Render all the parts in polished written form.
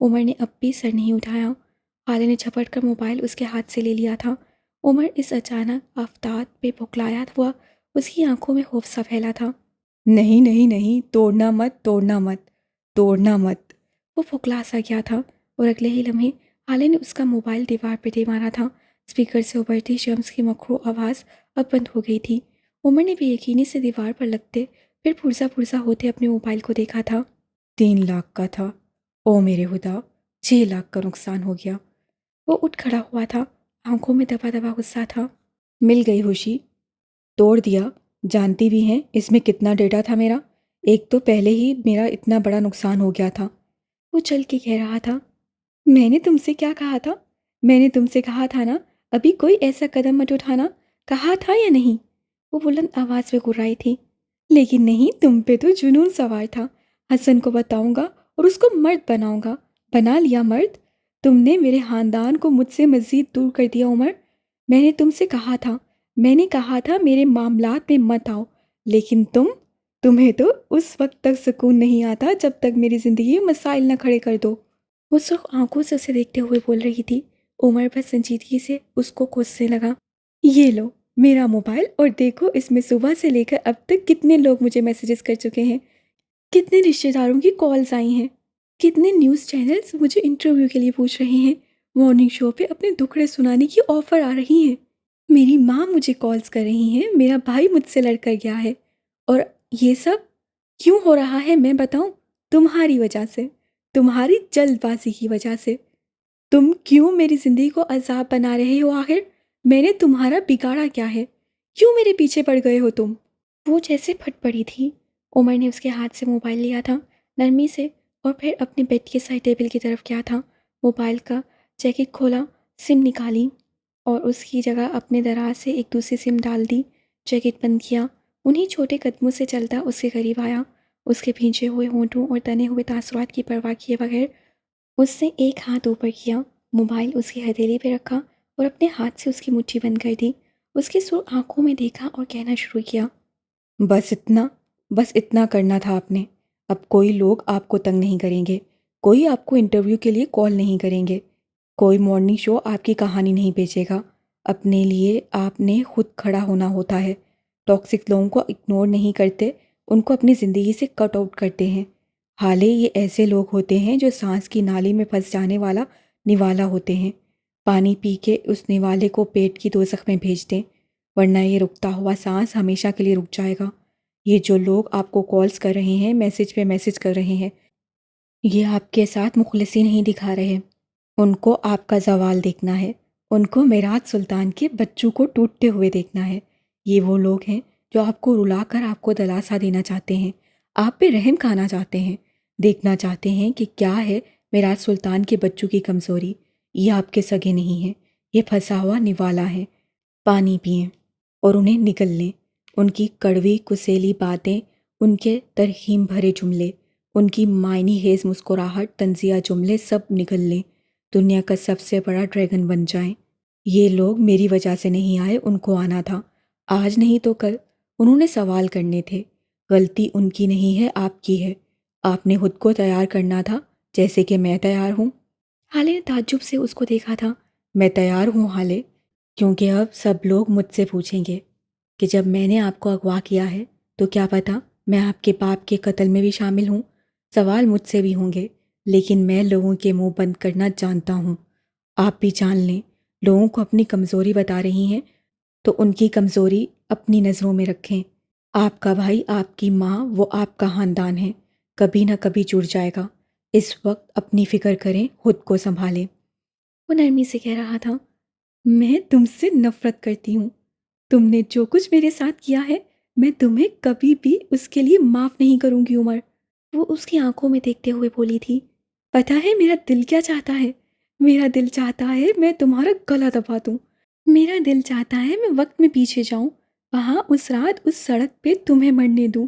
عمر نے اب بھی سر نہیں اٹھایا۔ خالہ نے جھپٹ کر موبائل اس کے ہاتھ سے لے لیا تھا۔ عمر اس اچانک آفتاب پہ بھکلایا ہوا اس کی آنکھوں میں خوف سا پھیلا تھا۔ نہیں نہیں نہیں، توڑنا مت، توڑنا مت، توڑنا مت۔ وہ پھکلا سا گیا تھا اور اگلے ہی لمحے خالہ نے اس کا موبائل دیوار پہ دے مارا تھا۔ اسپیکر سے ابھرتی شمس کی مکرو آواز اب بند ہو گئی تھی۔ عمر نے بے یقینی سے دیوار پر لگتے پھر پرزا پرزا ہوتے اپنے موبائل کو دیکھا تھا۔ 3 لاکھ کا تھا۔ او میرے خدا، 6 لاکھ کا نقصان ہو گیا۔ وہ اٹھ کھڑا ہوا تھا، آنکھوں میں دبا دبا غصہ تھا۔ مل گئی خوشی، توڑ دیا۔ جانتی بھی ہیں اس میں کتنا ڈیٹا تھا میرا، ایک تو پہلے ہی میرا اتنا بڑا نقصان ہو گیا تھا۔ وہ چل کے کہہ رہا تھا، میں نے تم سے کیا کہا تھا؟ میں نے تم سے کہا تھا نا ابھی کوئی ایسا قدم مت اٹھانا، کہا تھا یا نہیں؟ وہ بلند آواز پہ گھرائی تھی۔ لیکن نہیں، تم پہ تو جنون سوار تھا۔ حسن کو بتاؤں گا اور اس کو مرد بناؤں گا۔ بنا لیا مرد؟ تم نے میرے خاندان کو مجھ سے مزید دور کر دیا عمر۔ میں نے تم سے کہا تھا، میں نے کہا تھا میرے معاملات میں مت آؤ، لیکن تمہیں تو اس وقت تک سکون نہیں آتا جب تک میری زندگی میں مسائل نہ کھڑے کر دو۔ وہ سرخ آنکھوں سے اسے دیکھتے ہوئے بول رہی تھی۔ عمر بس سنجیدگی سے اس کو کوسنے لگا۔ یہ لو میرا موبائل اور دیکھو اس میں صبح سے لے کر اب تک کتنے لوگ مجھے میسیجز کر چکے ہیں، کتنے رشتہ داروں کی کالز آئی ہیں، کتنے نیوز چینلز مجھے انٹرویو کے لیے پوچھ رہے ہیں، مارننگ شو پہ اپنے دکھڑے سنانے کی آفر آ رہی ہیں، میری ماں مجھے کالز کر رہی ہیں، میرا بھائی مجھ سے لڑ کر گیا ہے، اور یہ سب کیوں ہو رہا ہے میں بتاؤں؟ تمہاری وجہ سے، تمہاری جلد بازی کی وجہ سے۔ تم کیوں میری زندگی کو عذاب بنا رہے ہو آخر؟ میں نے تمہارا بگاڑا کیا ہے؟ کیوں میرے پیچھے پڑ گئے ہو تم؟ وہ جیسے پھٹ پڑی تھی۔ عمر نے اس کے ہاتھ سے موبائل لیا تھا نرمی سے، اور پھر اپنے بیڈ کے سائڈ ٹیبل کی طرف کیا تھا۔ موبائل کا جیکٹ کھولا، سم نکالی اور اس کی جگہ اپنے دراز سے ایک دوسری سم ڈال دی۔ جیکٹ بند کیا، انہی چھوٹے قدموں سے چلتا اس کے قریب آیا۔ اس کے بھینچے ہوئے ہونٹوں اور تنے ہوئے تاثرات کی پرواہ کیے بغیر اس نے ایک ہاتھ اوپر کیا، موبائل اس کی ہتھیلی پہ رکھا اور اپنے ہاتھ سے اس کی مٹھی بند کر دی۔ اس کی سرخ آنکھوں میں دیکھا اور کہنا شروع کیا، بس اتنا کرنا تھا آپ نے۔ اب کوئی لوگ آپ کو تنگ نہیں کریں گے، کوئی آپ کو انٹرویو کے لیے کال نہیں کریں گے، کوئی مارننگ شو آپ کی کہانی نہیں بیچے گا۔ اپنے لیے آپ نے خود کھڑا ہونا ہوتا ہے۔ ٹاکسک لوگوں کو اگنور نہیں کرتے، ان کو اپنی زندگی سے کٹ آؤٹ کرتے ہیں۔ حالے یہ ایسے لوگ ہوتے ہیں جو سانس کی نالی میں پھنس جانے والا نوالا ہوتے ہیں، پانی پی کے اس نوالے کو پیٹ کی دوزخ میں بھیج دیں، ورنہ یہ رکتا ہوا سانس ہمیشہ کے لیے رک جائے گا۔ یہ جو لوگ آپ کو کالز کر رہے ہیں، میسج پہ میسج کر رہے ہیں، یہ آپ کے ساتھ مخلصی نہیں دکھا رہے، ان کو آپ کا زوال دیکھنا ہے، ان کو میراث سلطان کے بچوں کو ٹوٹتے ہوئے دیکھنا ہے۔ یہ وہ لوگ ہیں جو آپ کو رلا کر آپ کو دلاسا دینا چاہتے ہیں، آپ پہ رحم کھانا چاہتے ہیں، دیکھنا چاہتے ہیں کہ کیا ہے میراث سلطان کے بچوں کی کمزوری۔ یہ آپ کے سگے نہیں ہیں، یہ پھنسا ہوا نوالا ہے۔ پانی پئیں اور انہیں نگل لیں، ان کی کڑوی کسیلی باتیں، ان کے ترہیم بھرے جملے، ان کی معنی خیز مسکراہٹ، طنزیہ جملے سب نگل لیں، دنیا کا سب سے بڑا ڈریگن بن جائیں۔ یہ لوگ میری وجہ سے نہیں آئے، ان کو آنا تھا، آج نہیں تو کل۔ انہوں نے سوال کرنے تھے، غلطی ان کی نہیں ہے، آپ کی ہے۔ آپ نے خود کو تیار کرنا تھا، جیسے کہ میں تیار ہوں۔ حالے نے تعجب سے اس کو دیکھا تھا۔ میں تیار ہوں حالے، کیونکہ اب سب لوگ مجھ سے پوچھیں گے کہ جب میں نے آپ کو اغوا کیا ہے تو کیا پتہ میں آپ کے باپ کے قتل میں بھی شامل ہوں۔ سوال مجھ سے بھی ہوں گے، لیکن میں لوگوں کے منہ بند کرنا جانتا ہوں۔ آپ بھی جان لیں، لوگوں کو اپنی کمزوری بتا رہی ہیں تو ان کی کمزوری اپنی نظروں میں رکھیں۔ آپ کا بھائی، آپ کی ماں، وہ آپ کا خاندان ہے، کبھی نہ کبھی جڑ جائے گا۔ اس وقت اپنی فکر کریں، خود کو سنبھالیں۔ وہ نرمی سے کہہ رہا تھا، میں تم سے نفرت کرتی ہوں، تم نے جو کچھ میرے ساتھ کیا ہے میں تمہیں کبھی بھی اس کے لیے معاف نہیں کروں گی عمر۔ وہ اس کی آنکھوں میں دیکھتے ہوئے بولی تھی، پتہ ہے میرا دل کیا چاہتا ہے؟ میرا دل چاہتا ہے میں تمہارا گلا دبا دوں، میرا دل چاہتا ہے میں وقت میں پیچھے جاؤں، وہاں اس رات اس سڑک پہ تمہیں مرنے دوں۔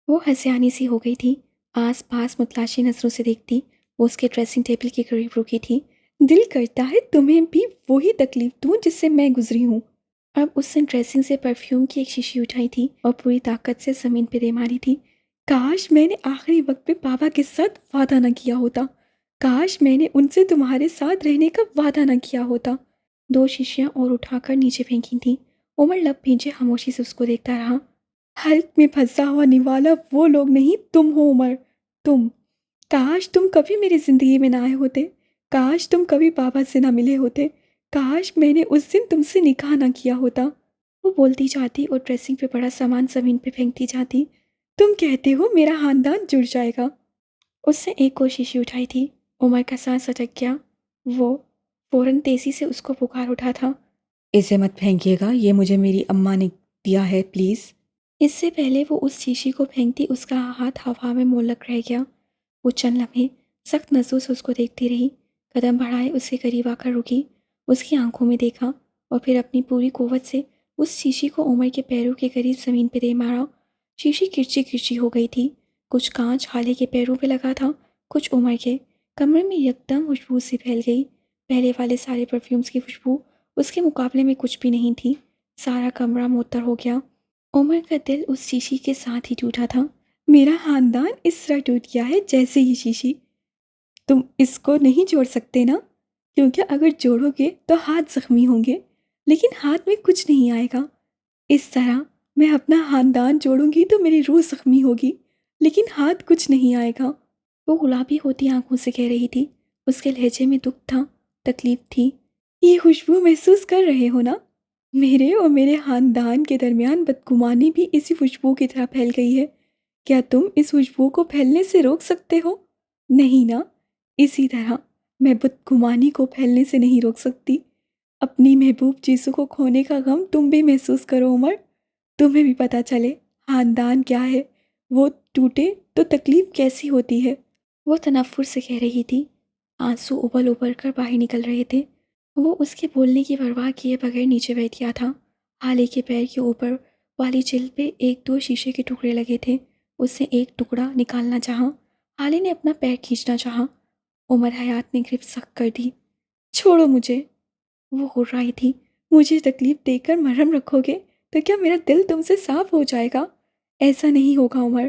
وہ ہنسیانی سی ہو گئی تھی، آس پاس متلاشی نظروں سے دیکھتی۔ وہ اس کے ڈریسنگ ٹیبل کے قریب رکی تھی۔ دل کرتا ہے تمہیں بھی وہی تکلیف دوں جس سے میں گزری ہوں۔ اب اس نے ڈریسنگ سے پرفیوم کی ایک شیشی اٹھائی تھی اور پوری طاقت سے زمین پہ دے ماری تھی۔ کاش میں نے آخری وقت پہ بابا کے ساتھ وعدہ نہ کیا ہوتا، کاش میں نے ان سے تمہارے ساتھ رہنے کا وعدہ نہ کیا ہوتا۔ 2 شیشیاں اور اٹھا کر نیچے پھینکی تھیں۔ عمر لب بھیجے خاموشی سے اس کو دیکھتا رہا۔ حلق میں پھنسا ہوا نوالا وہ لوگ نہیں، تم ہو عمر، تم۔ کاش تم کبھی میری زندگی میں نہ آئے ہوتے، کاش تم کبھی بابا سے نہ ملے ہوتے، کاش میں نے اس دن تم سے نکاح نہ کیا ہوتا۔ وہ بولتی جاتی اور ڈریسنگ پہ بڑا سامان زمین پہ پھینکتی جاتی۔ تم کہتے ہو میرا خاندان جڑ جائے گا۔ اس نے ایک اور شیشی اٹھائی تھی۔ عمر کا سانس اٹک گیا۔ وہ فوراً تیزی سے اس کو پکار اٹھا تھا۔ اسے مت پھینکیے گا، یہ مجھے میری اماں نے دیا ہے، پلیز۔ اس سے پہلے وہ اس شیشی کو پھینکتی اس کا ہاتھ ہوا میں معلق رہ گیا۔ وہ چند لمحے سخت نظروں سے اس کو دیکھتی رہی، قدم بڑھائے اس کے قریب آ کر رکی، اس کی آنکھوں میں دیکھا اور پھر اپنی پوری قوت سے اس شیشی کو عمر کے پیروں کے قریب زمین پہ دے مارا۔ شیشی کرچی کرچی ہو گئی تھی، کچھ کانچ حالے کے پیروں پہ لگا تھا، کچھ عمر کے۔ کمرے میں یکدم خوشبو سی پھیل گئی، پہلے والے سارے پرفیومز کی خوشبو اس کے مقابلے میں کچھ بھی نہیں تھی۔ سارا کمرہ معطر ہو گیا۔ عمر کا دل اس شیشی کے ساتھ ہی ٹوٹا تھا۔ میرا خاندان اس طرح ٹوٹ گیا ہے جیسے یہ شیشی۔ تم اس کو نہیں جوڑ سکتے نا، کیونکہ اگر جوڑو گے تو ہاتھ زخمی ہوں گے، لیکن ہاتھ میں کچھ نہیں آئے گا۔ اس طرح میں اپنا خاندان جوڑوں گی تو میری روح زخمی ہوگی، لیکن ہاتھ کچھ نہیں آئے گا۔ وہ گلابی ہوتی آنکھوں سے کہہ رہی تھی، اس کے لہجے میں دکھ تھا، تکلیف تھی۔ یہ خوشبو محسوس کر رہے ہو نا؟ میرے اور میرے خاندان کے درمیان بدگمانی بھی اسی خوشبو کی طرح پھیل گئی ہے۔ کیا تم اس خوشبو کو پھیلنے سے روک سکتے ہو؟ نہیں نا، اسی طرح میں بدگمانی کو پھیلنے سے نہیں روک سکتی۔ اپنی محبوب چیزوں کو کھونے کا غم تم بھی محسوس کرو عمر، تمہیں بھی پتہ چلے خاندان کیا ہے، وہ ٹوٹے تو تکلیف کیسی ہوتی ہے۔ وہ تنفر سے کہہ رہی تھی، آنسو ابل ابل کر باہر نکل رہے تھے۔ وہ اس کے بولنے کی پرواہ کیے بغیر نیچے بیٹھ گیا تھا۔ حالے کے پیر کے اوپر والی جلد پہ 1-2 شیشے کے ٹکڑے لگے تھے۔ اس نے ایک ٹکڑا نکالنا چاہا، حالے نے اپنا پیر کھینچنا چاہا۔ عمر حیات نے گرفت سخت کر دی۔ چھوڑو مجھے، وہ غرائی تھی۔ مجھے تکلیف دے کر مرہم رکھو گے تو کیا میرا دل تم سے صاف ہو جائے گا؟ ایسا نہیں ہوگا عمر،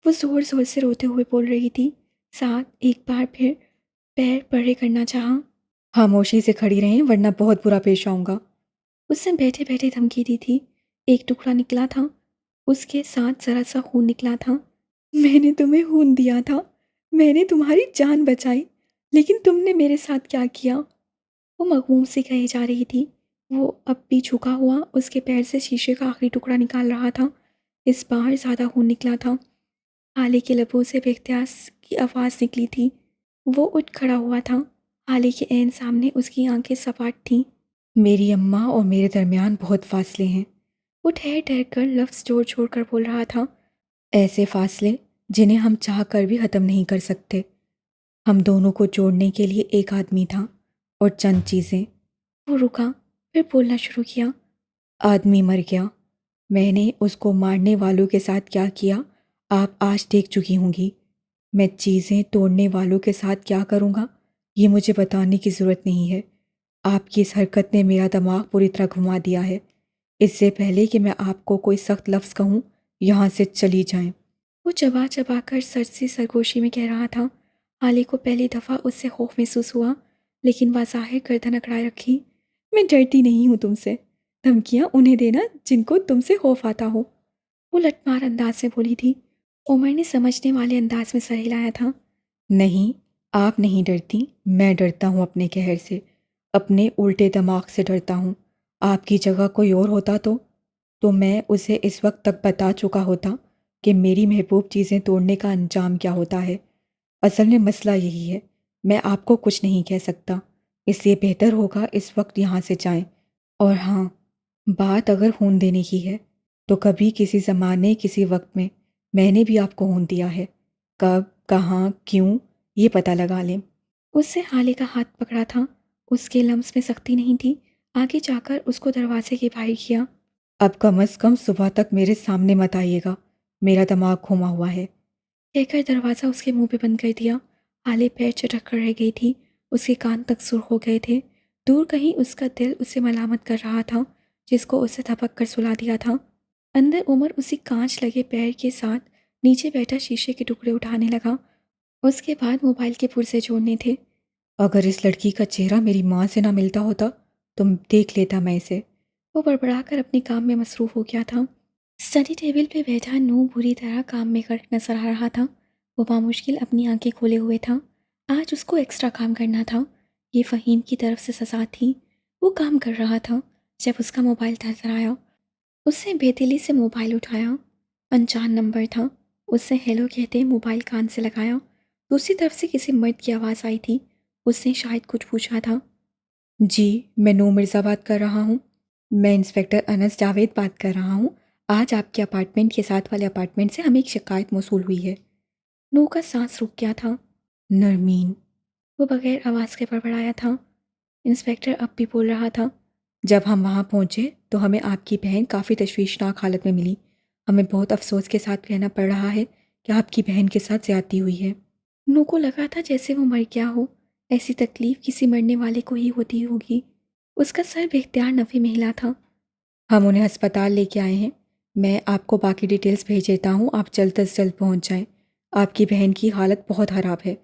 وہ زور زور سے روتے ہوئے بول رہی تھی، ساتھ ایک بار پھر پیر بڑے کرنا چاہا۔ خاموشی سے کھڑی رہیں ورنہ بہت برا پیش آؤں گا۔ اس نے بیٹھے بیٹھے دھمکی دی تھی۔ ایک ٹکڑا نکلا تھا، اس کے ساتھ ذرا سا خون نکلا تھا۔ میں نے تمہیں خون دیا تھا، میں نے تمہاری جان بچائی، لیکن تم نے میرے ساتھ کیا کیا؟ وہ مغموم سے کہی جا رہی تھی۔ وہ اب بھی جھکا ہوا اس کے پیر سے شیشے کا آخری ٹکڑا نکال رہا تھا۔ اس بار زیادہ خون نکلا تھا۔ حالے کے لبوں سے بے اختیار کی آواز نکلی تھی۔ وہ اٹھ کھڑا ہوا تھا۔ حالے کے عین سامنے اس کی آنکھیں سپاٹ تھیں۔ میری اماں اور میرے درمیان بہت فاصلے ہیں۔ وہ ٹھہر ٹھہر کر لفظ جوڑ جوڑ کر بول رہا تھا۔ ایسے فاصلے جنہیں ہم چاہ کر بھی ختم نہیں کر سکتے۔ ہم دونوں کو جوڑنے کے لیے ایک آدمی تھا اور چند چیزیں۔ وہ رکا، پھر بولنا شروع کیا۔ آدمی مر گیا، میں نے اس کو مارنے والوں کے ساتھ کیا کیا آپ آج دیکھ چکی ہوں گی۔ میں چیزیں توڑنے والوں کے ساتھ کیا کروں گا یہ مجھے بتانے کی ضرورت نہیں ہے۔ آپ کی اس حرکت نے میرا دماغ پوری طرح گھما دیا ہے۔ اس سے پہلے کہ میں آپ کو کوئی سخت لفظ کہوں، یہاں سے چلی جائیں۔ وہ چبا چبا کر سرسی سرگوشی میں کہہ رہا تھا۔ حالے کو پہلی دفعہ اس سے خوف محسوس ہوا، لیکن بظاہر گردن اکڑائے رکھی۔ میں ڈرتی نہیں ہوں تم سے، دھمکیاں انہیں دینا جن کو تم سے خوف آتا ہو، وہ لٹ مار انداز سے بولی تھی۔ عمر نے سمجھنے والے انداز میں سر ہلایا تھا۔ نہیں، آپ نہیں ڈرتی، میں ڈرتا ہوں اپنے قہر سے، اپنے الٹے دماغ سے ڈرتا ہوں۔ آپ کی جگہ کوئی اور ہوتا تو میں اسے اس وقت تک بتا چکا ہوتا کہ میری محبوب چیزیں توڑنے کا انجام کیا ہوتا ہے۔ اصل میں مسئلہ یہی ہے، میں آپ کو کچھ نہیں کہہ سکتا، اس لیے بہتر ہوگا اس وقت یہاں سے جائیں۔ اور ہاں، بات اگر خون دینے کی ہے تو کبھی کسی زمانے کسی وقت میں نے بھی آپ کو خون دیا ہے۔ کب، کہاں، کیوں، یہ پتہ لگا لیں۔ اس سے حالے کا ہاتھ پکڑا تھا، اس کے لمس میں سختی نہیں تھی، آگے جا کر اس کو دروازے کے باہر کیا۔ اب کم از کم صبح تک میرے سامنے مت آئیے گا، میرا دماغ گھوما ہوا ہے۔ کہہ کر دروازہ اس کے منہ پہ بند کر دیا۔ حالے پیر چٹک کر رہ گئی تھی، اس کے کان تک سرخ ہو گئے تھے۔ دور کہیں اس کا دل اسے ملامت کر رہا تھا، جس کو اسے دھپک کر سلا دیا تھا۔ اندر عمر اسی کانچ لگے پیر کے ساتھ نیچے بیٹھا شیشے کے ٹکڑے اٹھانے لگا۔ اس کے بعد موبائل کے پرزے جوڑنے تھے۔ اگر اس لڑکی کا چہرہ میری ماں سے نہ ملتا ہوتا تو دیکھ لیتا میں اسے۔ وہ بڑبڑا کر اپنے کام میں مصروف ہو گیا تھا۔ اسٹڈی ٹیبل پہ بیٹھا نو بری طرح کام میں غرق نظر آ رہا تھا۔ وہ بامشکل اپنی آنکھیں کھولے ہوئے تھا۔ آج اس کو ایکسٹرا کام کرنا تھا۔ یہ فہیم کی طرف سے سزا تھی۔ وہ کام کر رہا تھا جب اس کا موبائل نظر آیا۔ اس نے بے دلی سے موبائل اٹھایا۔ انجان نمبر تھا۔ اس نے ہیلو کہتے موبائل کان سے لگایا۔ دوسری طرف سے کسی مرد کی آواز آئی تھی۔ اس نے شاید کچھ پوچھا تھا۔ جی میں نور مرزا بات کر رہا ہوں۔ میں انسپیکٹر انس جاوید بات کر رہا ہوں۔ آج آپ کے اپارٹمنٹ کے ساتھ والے اپارٹمنٹ سے ہمیں ایک شکایت موصول ہوئی ہے۔ نو کا سانس رک گیا تھا۔ نرمین، وہ بغیر آواز کے بڑبڑایا تھا۔ انسپیکٹر اب بھی بول رہا تھا۔ جب ہم وہاں پہنچے تو ہمیں آپ کی بہن کافی تشویشناک حالت میں ملی۔ ہمیں بہت افسوس کے ساتھ کہنا پڑ رہا ہے کہ آپ کی بہن کے ساتھ زیادتی ہوئی ہے۔ نو کو لگا تھا جیسے وہ مر گیا ہو۔ ایسی تکلیف کسی مرنے والے کو ہی ہوتی ہوگی۔ اس کا سر بے اختیار نفی میں ہلا تھا۔ ہم انہیں ہسپتال لے کے آئے ہیں۔ میں آپ کو باقی ڈیٹیلز بھیج دیتا ہوں، آپ جلد از جلد پہنچ جائیں۔ آپ کی بہن کی حالت بہت خراب ہے۔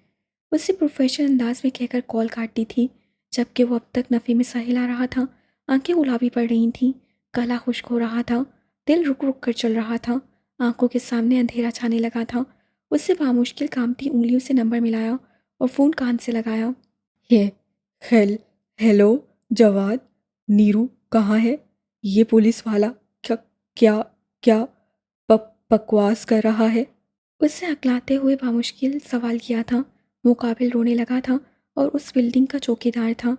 اس سے پروفیشنل انداز میں کہہ کر کال کاٹ دی تھی، جبکہ وہ اب تک نفی میں سر ہلا رہا تھا۔ آنکھیں گلابی پڑ رہی تھیں، گلا خشک ہو رہا تھا، دل رک رک کر چل رہا تھا، آنکھوں کے سامنے اندھیرا چھانے لگا تھا۔ اس سے بامشکل کامتی انگلیوں سے نمبر ملایا اور فون کان سے لگایا۔ یہ ہیلو جواد، نیرو کہاں ہے؟ یہ پولیس والا کیا کیا بکواس کر رہا ہے؟ اس سے اکلاتے ہوئے بامشکل سوال کیا تھا۔ مقابل رونے لگا تھا اور اس بلڈنگ کا چوکیدار تھا۔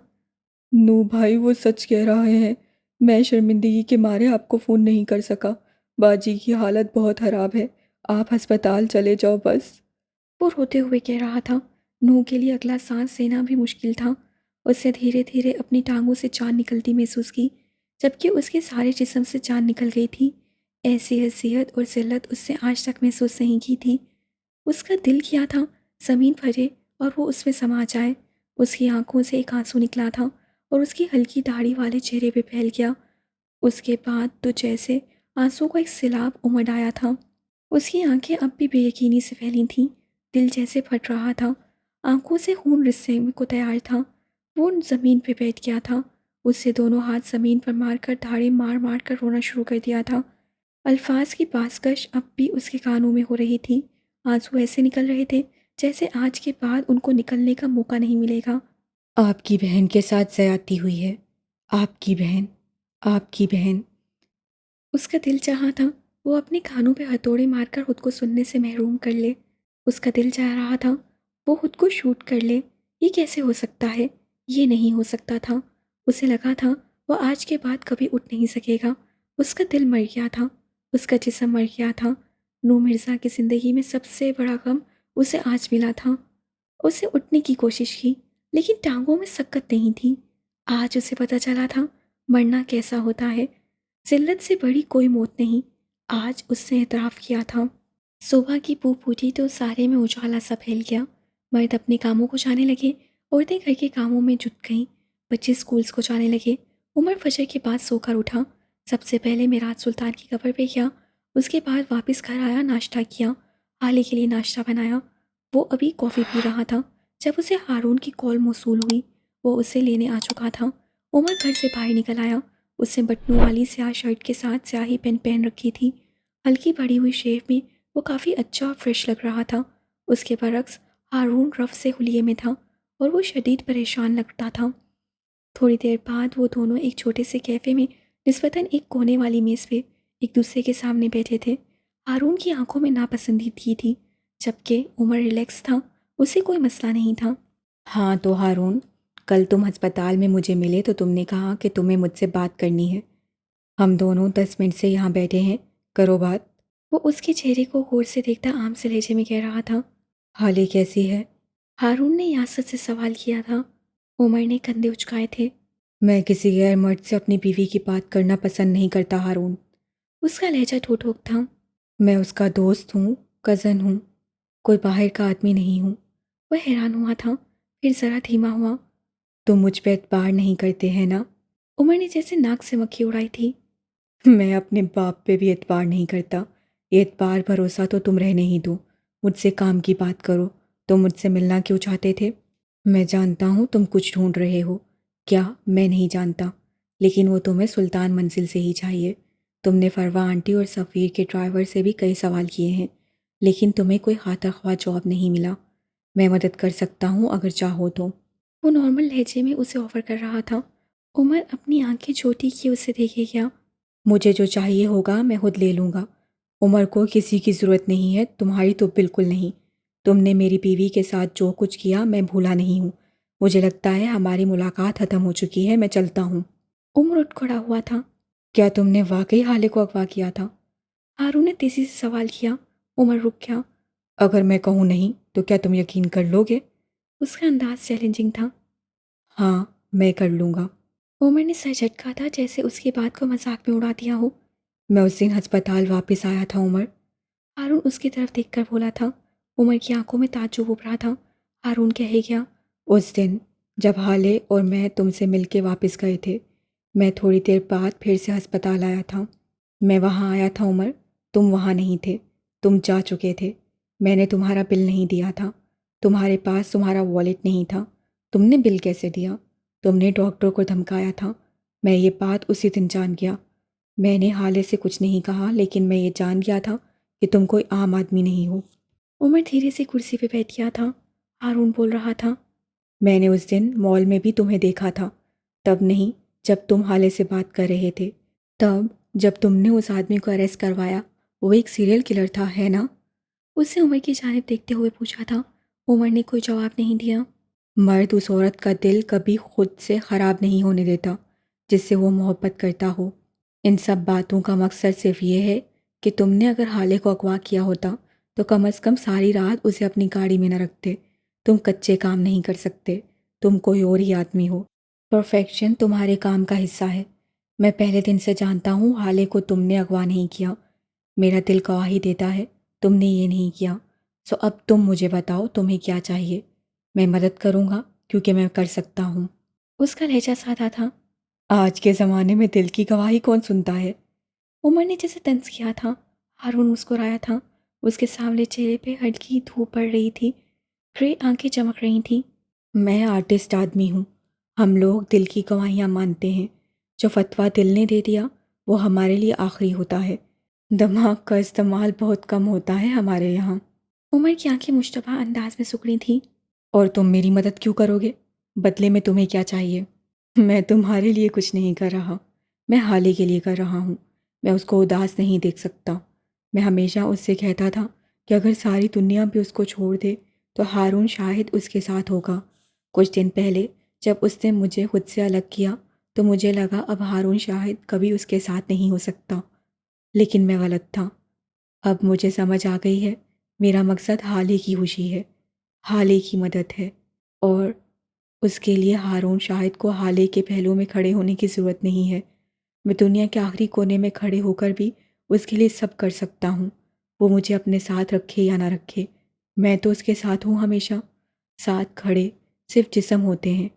نو بھائی وہ سچ کہہ رہے ہیں، میں شرمندگی کے مارے آپ کو فون نہیں کر سکا۔ باجی کی حالت بہت خراب ہے، آپ ہسپتال چلے جاؤ بس۔ وہ روتے ہوئے کہہ رہا تھا۔ نو کے لیے اگلا سانس لینا بھی مشکل تھا۔ اس سے دھیرے دھیرے اپنی ٹانگوں سے جان نکلتی محسوس کی، جبکہ اس کے سارے جسم سے جان نکل گئی تھی۔ ایسی حیثیت اور ذلت اس سے آج تک محسوس نہیں کی تھی۔ اس کا دل کیا تھا زمین پھٹے اور وہ اس میں سما جائے۔ اس کی آنکھوں سے ایک آنسو نکلا تھا اور اس کی ہلکی داڑھی والے چہرے پہ پھیل گیا۔ اس کے بعد تو جیسے آنسو کا ایک سیلاب امڈ آیا تھا۔ اس کی آنکھیں اب بھی بے یقینی سے پھیلی تھیں، دل جیسے پھٹ رہا تھا، آنکھوں سے خون رسے کو تیار تھا۔ وہ زمین پہ بیٹھ گیا تھا۔ اس سے دونوں ہاتھ زمین پر مار کر دھاڑے مار مار کر رونا شروع کر دیا تھا۔ الفاظ کی بازکش اب بھی اس کے کانوں میں ہو رہی تھی۔ آنسو ایسے نکل رہے تھے جیسے آج کے بعد ان کو نکلنے کا موقع نہیں ملے گا۔ آپ کی بہن کے ساتھ زیادتی ہوئی ہے، آپ کی بہن۔ اس کا دل چاہا تھا وہ اپنے کانوں پہ ہتھوڑے مار کر خود کو سننے سے محروم کر لے۔ اس کا دل چاہ رہا تھا وہ خود کو شوٹ کر لے۔ یہ کیسے ہو سکتا ہے؟ یہ نہیں ہو سکتا تھا۔ اسے لگا تھا وہ آج کے بعد کبھی اٹھ نہیں سکے گا۔ اس کا دل مر گیا تھا، اس کا جسم مر گیا تھا۔ نور مرزا کی زندگی میں سب سے بڑا غم اسے آج ملا تھا۔ اسے اٹھنے کی کوشش کی لیکن ٹانگوں میں سکت نہیں تھی۔ آج اسے پتہ چلا تھا مرنا کیسا ہوتا ہے۔ ذلت سے بڑی کوئی موت نہیں، آج اس نے اعتراف کیا تھا۔ صبح کی بو پھوٹی تو سارے میں اجالا سا پھیل گیا۔ مرد اپنے کاموں کو جانے لگے، عورتیں گھر کے کاموں میں جٹ گئیں، بچے اسکولز کو جانے لگے۔ عمر فجر کے بعد سو کر اٹھا۔ سب سے پہلے میراج سلطان کی قبر پہ گیا، اس کے بعد واپس گھر آیا، ناشتہ کیا، حالی کے لیے ناشتہ بنایا۔ وہ ابھی کافی پی رہا تھا جب اسے ہارون کی کال موصول ہوئی۔ وہ اسے لینے آ چکا تھا۔ عمر گھر سے باہر نکل آیا۔ اس نے بٹنوں والی سیاہ شرٹ کے ساتھ سیاہی پین پہن رکھی تھی۔ ہلکی بڑی ہوئی شیو میں وہ کافی اچھا اور فریش لگ رہا تھا۔ اس کے برعکس ہارون رف سے حلیے میں تھا اور وہ شدید پریشان لگتا تھا۔ تھوڑی دیر بعد وہ دونوں ایک چھوٹے سے کیفے میں نسبتاً ایک کونے والی میز پہ ایک دوسرے کے سامنے بیٹھے تھے۔ ہارون کی آنکھوں میں ناپسندیدگی تھی جبکہ عمر ریلیکس تھا، اسے کوئی مسئلہ نہیں تھا۔ ہاں تو ہارون، کل تم ہسپتال میں مجھے ملے تو تم نے کہا کہ تمہیں مجھ سے بات کرنی ہے۔ ہم دونوں 10 منٹ سے یہاں بیٹھے ہیں، کرو بات۔ وہ اس کے چہرے کو غور سے دیکھتا عام سے لہجے میں کہہ رہا تھا۔ حالے کیسی ہے؟ ہارون نے یاست سے سوال کیا تھا۔ عمر نے کندھے اچکائے تھے۔ میں کسی غیر مرد سے اپنی بیوی کی بات کرنا پسند نہیں کرتا ہارون۔ اس کا لہجہ ٹھوک ٹھوک تھا۔ میں اس کا دوست ہوں، کزن ہوں، کوئی باہر کا آدمی نہیں ہوں۔ وہ حیران ہوا تھا، پھر ذرا دھیما ہوا۔ تم مجھ پہ اعتبار نہیں کرتے ہیں نا؟ عمر نے جیسے ناک سے مکھی اڑائی تھی۔ میں اپنے باپ پہ بھی اعتبار نہیں کرتا، یہ اعتبار بھروسہ تو تم رہنے ہی دو، مجھ سے کام کی بات کرو۔ تم مجھ سے ملنا کیوں چاہتے تھے؟ میں جانتا ہوں تم کچھ ڈھونڈ رہے ہو۔ کیا؟ میں نہیں جانتا، لیکن وہ تمہیں سلطان منزل سے ہی چاہیے۔ تم نے فروا آنٹی اور سفیر کے ڈرائیور سے بھی کئی سوال کیے ہیں، لیکن تمہیں کوئی خاطر خواہ جواب نہیں ملا۔ میں مدد کر سکتا ہوں اگر چاہو تو۔ وہ نارمل لہجے میں اسے آفر کر رہا تھا۔ عمر اپنی آنکھیں چھوٹی کی اسے دیکھے گیا۔ مجھے جو چاہیے ہوگا میں خود لے لوں گا۔ عمر کو کسی کی ضرورت نہیں ہے، تمہاری تو بالکل نہیں۔ تم نے میری بیوی کے ساتھ جو کچھ کیا میں بھولا نہیں ہوں۔ مجھے لگتا ہے ہماری ملاقات ختم ہو چکی ہے، میں چلتا ہوں۔ عمر اٹھ کھڑا ہوا تھا۔ کیا تم نے واقعی حالے کو اغوا کیا تھا؟ ہارون نے تیزی سے سوال کیا۔ عمر رک گیا۔ اگر میں کہوں نہیں تو کیا تم یقین کر لو گے؟ اس کا انداز چیلنجنگ تھا۔ ہاں، میں کر لوں گا۔ عمر نے سر جھٹکا تھا جیسے اس کی بات کو مذاق میں اڑا دیا ہو۔ میں اس دن ہسپتال واپس آیا تھا عمر۔ ہارون اس کی طرف دیکھ کر بولا تھا۔ عمر کی آنکھوں میں تعجب ابھرا تھا۔ ہارون کہے گیا۔ اس دن جب حالے اور میں تم سے مل کے واپس گئے تھے، میں تھوڑی دیر بعد پھر سے ہسپتال آیا تھا۔ میں وہاں آیا تھا عمر، تم وہاں نہیں تھے، تم جا چکے تھے۔ میں نے تمہارا بل نہیں دیا تھا، تمہارے پاس تمہارا والیٹ نہیں تھا، تم نے بل کیسے دیا؟ تم نے ڈاکٹر کو دھمکایا تھا۔ میں یہ بات اسی دن جان گیا۔ میں نے حالے سے کچھ نہیں کہا، لیکن میں یہ جان گیا تھا کہ تم کوئی عام آدمی نہیں ہو۔ عمر دھیرے سے کرسی پہ بیٹھ گیا تھا۔ ہارون بول رہا تھا۔ میں نے اس دن مال میں بھی تمہیں دیکھا تھا، تب نہیں جب تم حالے سے بات کر رہے تھے، تب جب تم نے اس آدمی کو اریسٹ کروایا، وہ ایک سیریل کلر تھا، ہے نا؟ اس نے عمر کی جانب دیکھتے ہوئے پوچھا تھا۔ عمر نے کوئی جواب نہیں دیا۔ مرد اس عورت کا دل کبھی خود سے خراب نہیں ہونے دیتا جس سے وہ محبت کرتا ہو۔ ان سب باتوں کا مقصد صرف یہ ہے کہ تم نے اگر حالے کو اغوا کیا ہوتا تو کم از کم ساری رات اسے اپنی گاڑی میں نہ رکھتے۔ تم کچے کام نہیں کر سکتے، تم کوئی اور ہی آدمی ہو۔ پرفیکشن تمہارے کام کا حصہ ہے۔ میں پہلے دن سے جانتا ہوں حالے کو تم نے اغوا نہیں کیا۔ میرا دل گواہی دیتا ہے تم نے یہ نہیں کیا۔ سو اب تم مجھے بتاؤ تمہیں کیا چاہیے۔ میں مدد کروں گا کیونکہ میں کر سکتا ہوں۔ اس کا لہجہ سادہ تھا۔ آج کے زمانے میں دل کی گواہی کون سنتا ہے؟ عمر نے جیسے طنز کیا تھا۔ ہارون مسکرایا تھا۔ اس کے سامنے چہرے پہ ہلکی دھوپ پڑ رہی تھی، گرے آنکھیں چمک رہی تھیں۔ میں آرٹسٹ آدمی ہوں، ہم لوگ دل کی گواہیاں مانتے ہیں۔ جو فتویٰ دل نے دے دیا وہ ہمارے لیے آخری ہوتا ہے۔ دماغ کا استعمال بہت کم ہوتا ہے ہمارے یہاں۔ عمر کی آنکھیں مشتبہ انداز میں سکڑی تھیں۔ اور تم میری مدد کیوں کرو گے؟ بدلے میں تمہیں کیا چاہیے؟ میں تمہارے لیے کچھ نہیں کر رہا، میں حالے کے لیے کر رہا ہوں۔ میں اس کو اداس نہیں دیکھ سکتا۔ میں ہمیشہ اس سے کہتا تھا کہ اگر ساری دنیا بھی اس کو چھوڑ دے تو ہارون شاید اس کے ساتھ ہوگا۔ کچھ دن پہلے جب اس نے مجھے خود سے الگ کیا تو مجھے لگا اب ہارون شاید کبھی اس کے ساتھ نہیں ہو سکتا، لیکن میں غلط تھا۔ اب مجھے سمجھ آ گئی ہے میرا مقصد حالے کی خوشی ہے، حالے کی مدد ہے، اور اس کے لیے ہارون شاہد کو حالے کے پہلو میں کھڑے ہونے کی ضرورت نہیں ہے۔ میں دنیا کے آخری کونے میں کھڑے ہو کر بھی اس کے لیے سب کر سکتا ہوں، وہ مجھے اپنے ساتھ رکھے یا نہ رکھے۔ میں تو اس کے ساتھ ہوں ہمیشہ۔ ساتھ کھڑے صرف جسم ہوتے ہیں۔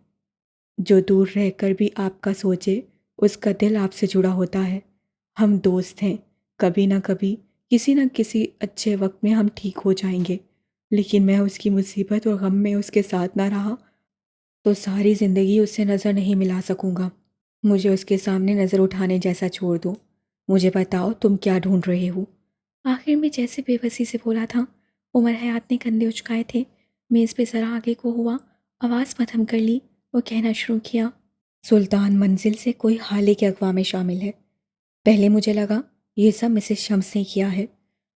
جو دور رہ کر بھی آپ کا سوچے اس کا دل آپ سے جڑا ہوتا ہے۔ ہم دوست ہیں، کبھی نہ کبھی کسی نہ کسی اچھے وقت میں ہم ٹھیک ہو جائیں گے، لیکن میں اس کی مصیبت اور غم میں اس کے ساتھ نہ رہا تو ساری زندگی اس سے نظر نہیں ملا سکوں گا۔ مجھے اس کے سامنے نظر اٹھانے جیسا چھوڑ دو۔ مجھے بتاؤ تم کیا ڈھونڈ رہے ہو؟ آخر میں جیسے بے بسی سے بولا تھا۔ عمر حیات نے کندھے اچکائے تھے، میز پہ ذرا آگے کو ہوا، آواز مدھم کر لی۔ وہ کہنا شروع کیا۔ سلطان منزل سے کوئی حالے کے اغوا میں شامل ہے۔ پہلے مجھے لگا یہ سب مسز شمس نے کیا ہے،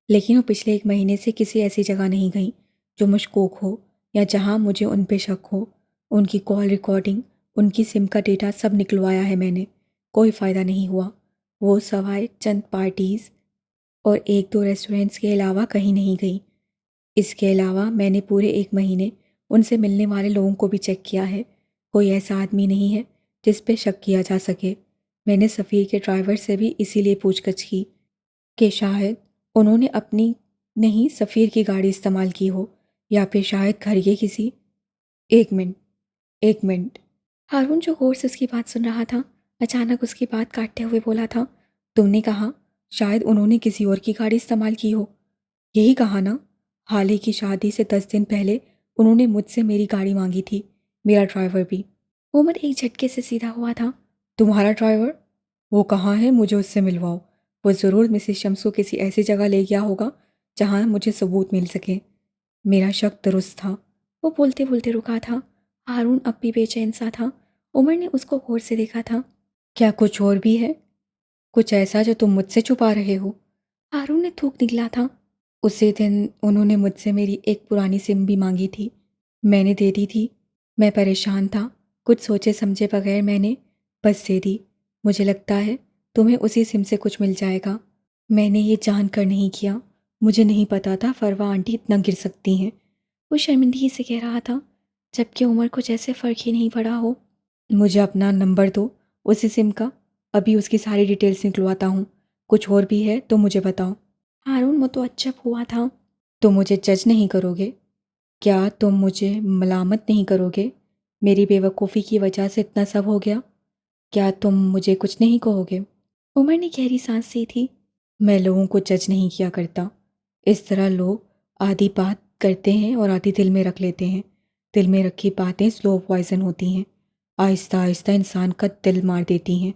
لیکن وہ پچھلے 1 مہینے سے کسی ایسی جگہ نہیں گئیں جو مشکوک ہو یا جہاں مجھے ان پہ شک ہو۔ ان کی کال ریکارڈنگ، ان کی سم کا ڈیٹا سب نکلوایا ہے میں نے، کوئی فائدہ نہیں ہوا۔ وہ سوائے چند پارٹیز اور 1-2 ریسٹورنٹس کے علاوہ کہیں نہیں گئی۔ اس کے علاوہ میں نے پورے 1 مہینے ان سے ملنے والے لوگوں کو بھی چیک کیا ہے، کوئی ایسا آدمی نہیں ہے جس پہ شک کیا جا سکے۔ میں نے سفیر کے ڈرائیور سے بھی اسی لیے پوچھ گچھ کی کہ شاید انہوں نے اپنی نہیں سفیر کی گاڑی استعمال کی ہو، یا پھر شاید گھر کے کسی۔ ایک منٹ۔ ہارون جو غور سے اس کی بات سن رہا تھا اچانک اس کی بات کاٹتے ہوئے بولا تھا۔ تم نے کہا شاید انہوں نے کسی اور کی گاڑی استعمال کی ہو۔ یہی کہا نا، حالی کی شادی سے 10 دن پہلے انہوں نے مجھ سے میری گاڑی مانگی تھی، میرا ڈرائیور بھی۔ عمر ایک جھٹکے سے سیدھا ہوا تھا۔ تمہارا ڈرائیور؟ وہ کہاں ہے؟ مجھے اس سے ملواؤ۔ وہ ضرور مسز شمس کو کسی ایسی جگہ لے گیا ہوگا جہاں مجھے ثبوت مل سکے۔ میرا شک درست تھا۔ وہ بولتے بولتے رکا تھا۔ ہارون اب بھی بے چین سا تھا۔ عمر نے اس کو غور سے دیکھا تھا۔ کیا کچھ اور بھی ہے؟ کچھ ایسا جو تم مجھ سے چھپا رہے ہو؟ ہارون نے تھوک نکلا تھا۔ اسی دن انہوں نے مجھ سے میری ایک پرانی سم بھی مانگی تھی، میں نے دے دی تھی۔ میں پریشان تھا، کچھ سوچے سمجھے بغیر میں نے بس دے دی۔ مجھے لگتا ہے تمہیں اسی سم سے کچھ مل جائے گا۔ میں نے یہ جان کر نہیں کیا، مجھے نہیں پتا تھا فروا آنٹی اتنا گر سکتی ہیں۔ وہ شرمندگی سے کہہ رہا تھا، جبکہ عمر کو جیسے فرق ہی نہیں پڑا ہو۔ مجھے اپنا نمبر دو اسی سم کا، ابھی اس کی ساری ڈیٹیلز نکلواتا ہوں۔ کچھ اور بھی ہے تو مجھے بتاؤ۔ ہارون متعجب ہوا تھا۔ تم مجھے جج نہیں کرو گے؟ کیا تم مجھے ملامت نہیں کرو گے؟ میری بے وقوفی کی وجہ سے اتنا سب ہو گیا؟ کیا تم مجھے کچھ نہیں کہو گے؟ عمر نے گہری سانس لی تھی۔ میں لوگوں کو جج نہیں کیا کرتا۔ اس طرح لوگ آدھی بات کرتے ہیں اور آدھی دل میں رکھ لیتے ہیں۔ دل میں رکھی باتیں سلو پوائزن ہوتی ہیں، آہستہ آہستہ انسان کا دل مار دیتی ہیں۔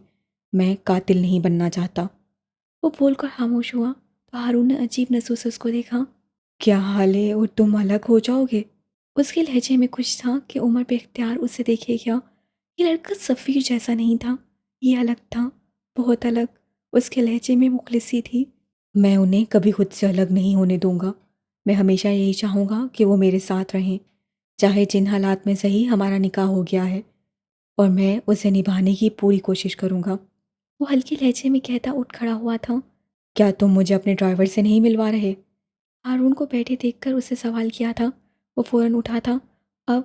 میں قاتل نہیں بننا چاہتا۔ وہ بول کر خاموش ہوا تو ہارون نے عجیب نظروں سے اس کو دیکھا۔ کیا حال ہے اور تم الگ ہو جاؤ گے؟ اس کے لہجے میں کچھ تھا کہ عمر بے اختیار اسے دیکھے گیا۔ یہ لڑکا سفیر جیسا نہیں تھا، یہ الگ تھا، بہت الگ۔ اس کے لہجے میں مخلصی تھی۔ میں انہیں کبھی خود سے الگ نہیں ہونے دوں گا۔ میں ہمیشہ یہی چاہوں گا کہ وہ میرے ساتھ رہیں، چاہے جن حالات میں صحیح ہمارا نکاح ہو گیا ہے، اور میں اسے نبھانے کی پوری کوشش کروں گا۔ وہ ہلکے لہجے میں کہتا اٹھ کھڑا ہوا تھا۔ کیا تم مجھے اپنے ڈرائیور سے نہیں ملوا رہے؟ ہارون کو بیٹھے دیکھ کر اسے سوال کیا تھا۔ وہ فوراً اٹھا تھا۔ اب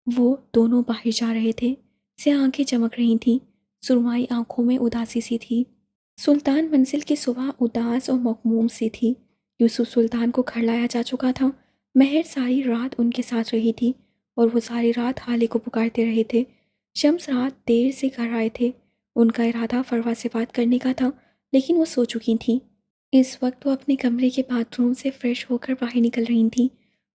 وہ دونوں باہر جا رہے تھے۔ سیاہ آنکھیں چمک رہی تھیں، سرمائی آنکھوں میں اداسی سی تھی۔ سلطان منزل کی صبح اداس اور مغموم سی تھی۔ یوسف سلطان کو گھر لایا جا چکا تھا۔ مہر ساری رات ان کے ساتھ رہی تھی اور وہ ساری رات حالے کو پکارتے رہے تھے۔ شمس رات دیر سے گھر آئے تھے۔ ان کا ارادہ فروا سے بات کرنے کا تھا، لیکن وہ سو چکی تھیں۔ اس وقت وہ اپنے کمرے کے باتھ روم سے فریش ہو کر باہر نکل رہی تھیں۔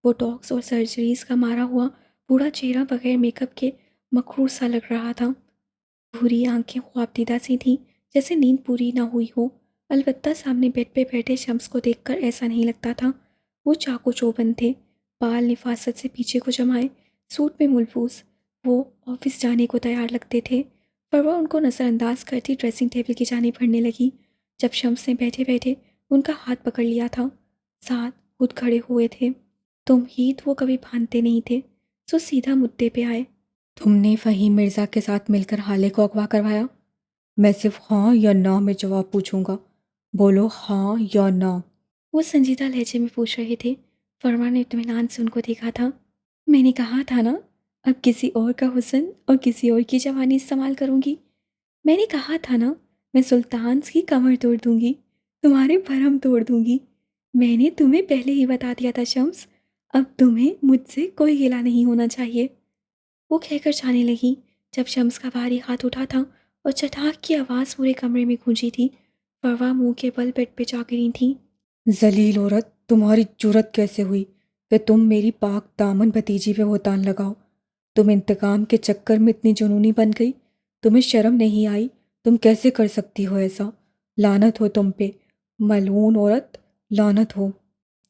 وہ ٹاکس اور سرجریز کا مارا ہوا بوڑھا چہرہ بغیر میک اپ کے مخروط سا لگ رہا تھا۔ بھوری آنکھیں خواب دیدہ سی تھیں، جیسے نیند پوری نہ ہوئی ہو۔ البتہ سامنے بیڈ پہ بیٹھے شمس کو دیکھ کر ایسا نہیں لگتا تھا۔ وہ چاقو چوبند تھے، بال نفاست سے پیچھے کو جمائے، سوٹ میں ملبوس۔ وہ آفس جانے کو تیار لگتے تھے۔ فروا ان کو نظر انداز کرتی ڈریسنگ ٹیبل کی جانب بڑھنے لگی، جب شمس نے بیٹھے بیٹھے ان کا ہاتھ پکڑ لیا تھا۔ ساتھ خود کھڑے ہوئے تھے۔ تمہید وہ کبھی باندھتے نہیں تھے، سو سیدھا مدعے پہ آئے۔ تم نے فہیم مرزا کے ساتھ مل کر حالے کو اغوا کروایا؟ میں صرف ہاں یا نہ میں جواب پوچھوں گا، بولو ہاں یا نہ۔ وہ سنجیدہ لہجے میں پوچھ رہے تھے۔ فرما نے اطمینان سے ان کو دیکھا تھا۔ میں نے کہا تھا نا، اب کسی اور کا حسن اور کسی اور کی جوانی استعمال کروں گی۔ میں نے کہا تھا نا، میں سلطان کی کمر توڑ دوں گی، تمہارے بھرم توڑ دوں گی۔ میں نے تمہیں پہلے ہی بتا دیا تھا شمس، اب تمہیں مجھ سے کوئی گلہ نہیں ہونا چاہیے۔ وہ کہہ کر جانے لگی جب شمس کا بھاری ہاتھ اٹھا تھا اور چٹاک کی آواز پورے کمرے میں گونجی تھی۔ فروا منہ کے بل بیڈ پہ جا گری تھیں۔ ذلیل عورت، تمہاری جرت کیسے ہوئی کہ تم میری پاک دامن بھتیجی پہ بہتان لگاؤ؟ تم انتقام کے چکر میں اتنی جنونی بن گئی، تمہیں شرم نہیں آئی؟ تم کیسے کر سکتی ہو ایسا؟ لعنت ہو تم پہ، ملعون عورت، لعنت ہو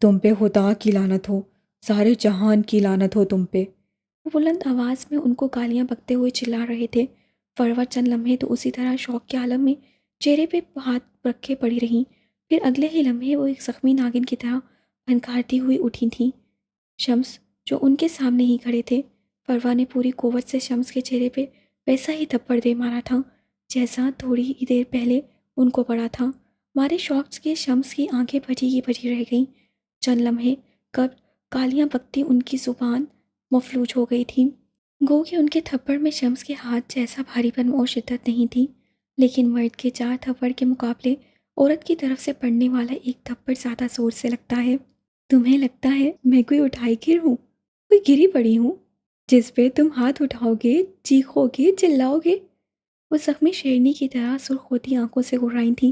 تم پہ، خدا کی لعنت ہو، سارے جہان کی لعنت ہو تم پہ۔ وہ بلند آواز میں ان کو گالیاں بکتے ہوئے چلا رہے تھے۔ فروا چند لمحے تو اسی طرح شوق کے عالم میں چہرے پہ ہاتھ رکھے پڑی رہیں، پھر اگلے ہی لمحے وہ ایک زخمی ناگن کی طرح پھنکارتی ہوئی اٹھی تھیں۔ شمس جو ان کے سامنے ہی کھڑے تھے، فروا نے پوری قوت سے شمس کے چہرے پہ ویسا ہی تھپڑ دے مارا تھا جیسا تھوڑی ہی دیر پہلے ان کو پڑا تھا۔ مارے شوق کے شمس کی آنکھیں بھری کی بھری رہ گئیں۔ چند لمحے قبل گالیاں بکتی ان کی زبان مفلوج ہو گئی تھی۔ گو کہ ان کے تھپڑ میں شمس کے ہاتھ جیسا بھاری پن اور شدت نہیں تھی، لیکن مرد کے 4 تھپڑ کے مقابلے عورت کی طرف سے پڑنے والا ایک تھپڑ زیادہ زور سے لگتا ہے۔ تمہیں لگتا ہے میں کوئی اٹھائی گر ہوں، کوئی گری پڑی ہوں جس پہ تم ہاتھ اٹھاؤ گے، چیخو گے، چلاؤ گے؟ وہ زخمی شیرنی کی طرح سرخ ہوتی آنکھوں سے گھرائی تھیں۔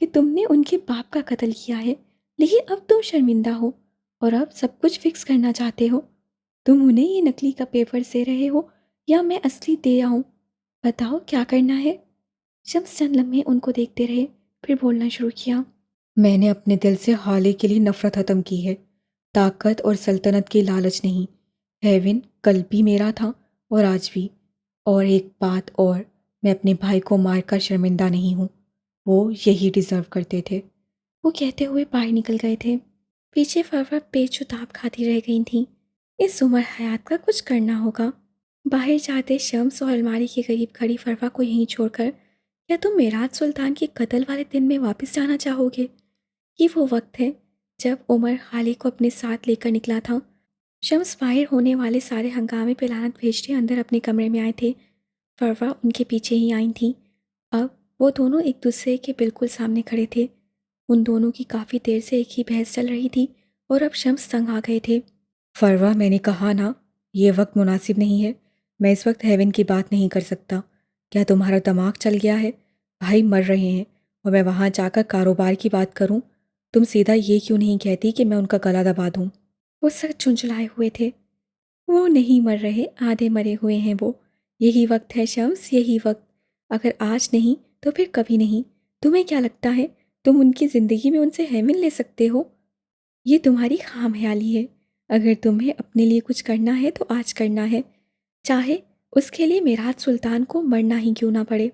کہ تم نے ان کے باپ کا قتل کیا ہے، لیکن اب تم شرمندہ ہو اور اب سب کچھ فکس کرنا چاہتے ہو۔ تم انہیں یہ نکلی کا پیپر دے رہے ہو یا میں اصلی دے آؤں؟ بتاؤ کیا کرنا ہے؟ شمس چند لمحے ان کو دیکھتے رہے، پھر بولنا شروع کیا۔ میں نے اپنے دل سے حالے کے لیے نفرت ختم کی ہے، طاقت اور سلطنت کی لالچ نہیں۔ ہیون کل بھی میرا تھا اور آج بھی۔ اور ایک بات اور، میں اپنے بھائی کو مار کر شرمندہ نہیں ہوں، وہ یہی ڈیزرو کرتے تھے۔ وہ کہتے ہوئے باہر نکل گئے تھے۔ پیچھے فروا پیچ و تاب کھاتی رہ گئی تھیں۔ اس عمر حیات کا کچھ کرنا ہوگا۔ باہر جاتے شمس اور الماری کے قریب کھڑی فروا کو یہیں چھوڑ کر کیا تم معراج سلطان کے قتل والے دن میں واپس جانا چاہو گے؟ یہ وہ وقت ہے جب عمر خالی کو اپنے ساتھ لے کر نکلا تھا۔ شمس باہر ہونے والے سارے ہنگامے پہ لعنت بھیجتے اندر اپنے کمرے میں آئے تھے۔ فروا ان کے پیچھے ہی آئی تھیں۔ اب وہ دونوں ایک دوسرے کے بالکل سامنے کھڑے تھے۔ ان دونوں کی کافی دیر سے ایک ہی بحث چل رہی تھی اور اب شمس تنگ آ گئے تھے۔ فروا، میں نے کہا نا، یہ وقت مناسب نہیں ہے۔ میں اس وقت ہیون کی بات نہیں کر سکتا۔ کیا تمہارا دماغ چل گیا ہے؟ بھائی مر رہے ہیں اور میں وہاں جا کر کاروبار کی بات کروں؟ تم سیدھا یہ کیوں نہیں کہتی کہ میں ان کا گلا دبا دوں؟ وہ سر چنچلائے ہوئے تھے۔ وہ نہیں مر رہے، آدھے مرے ہوئے ہیں وہ۔ یہی وقت ہے شمس، یہی وقت۔ اگر آج نہیں تو پھر کبھی نہیں۔ تمہیں کیا لگتا ہے تم ان کی زندگی میں ان سے ہیون لے سکتے ہو؟ یہ تمہاری خام خیالی ہے۔ اگر تمہیں اپنے لیے کچھ کرنا ہے تو آج کرنا ہے، چاہے اس کے لیے معراج سلطان کو مرنا ہی کیوں نہ پڑے۔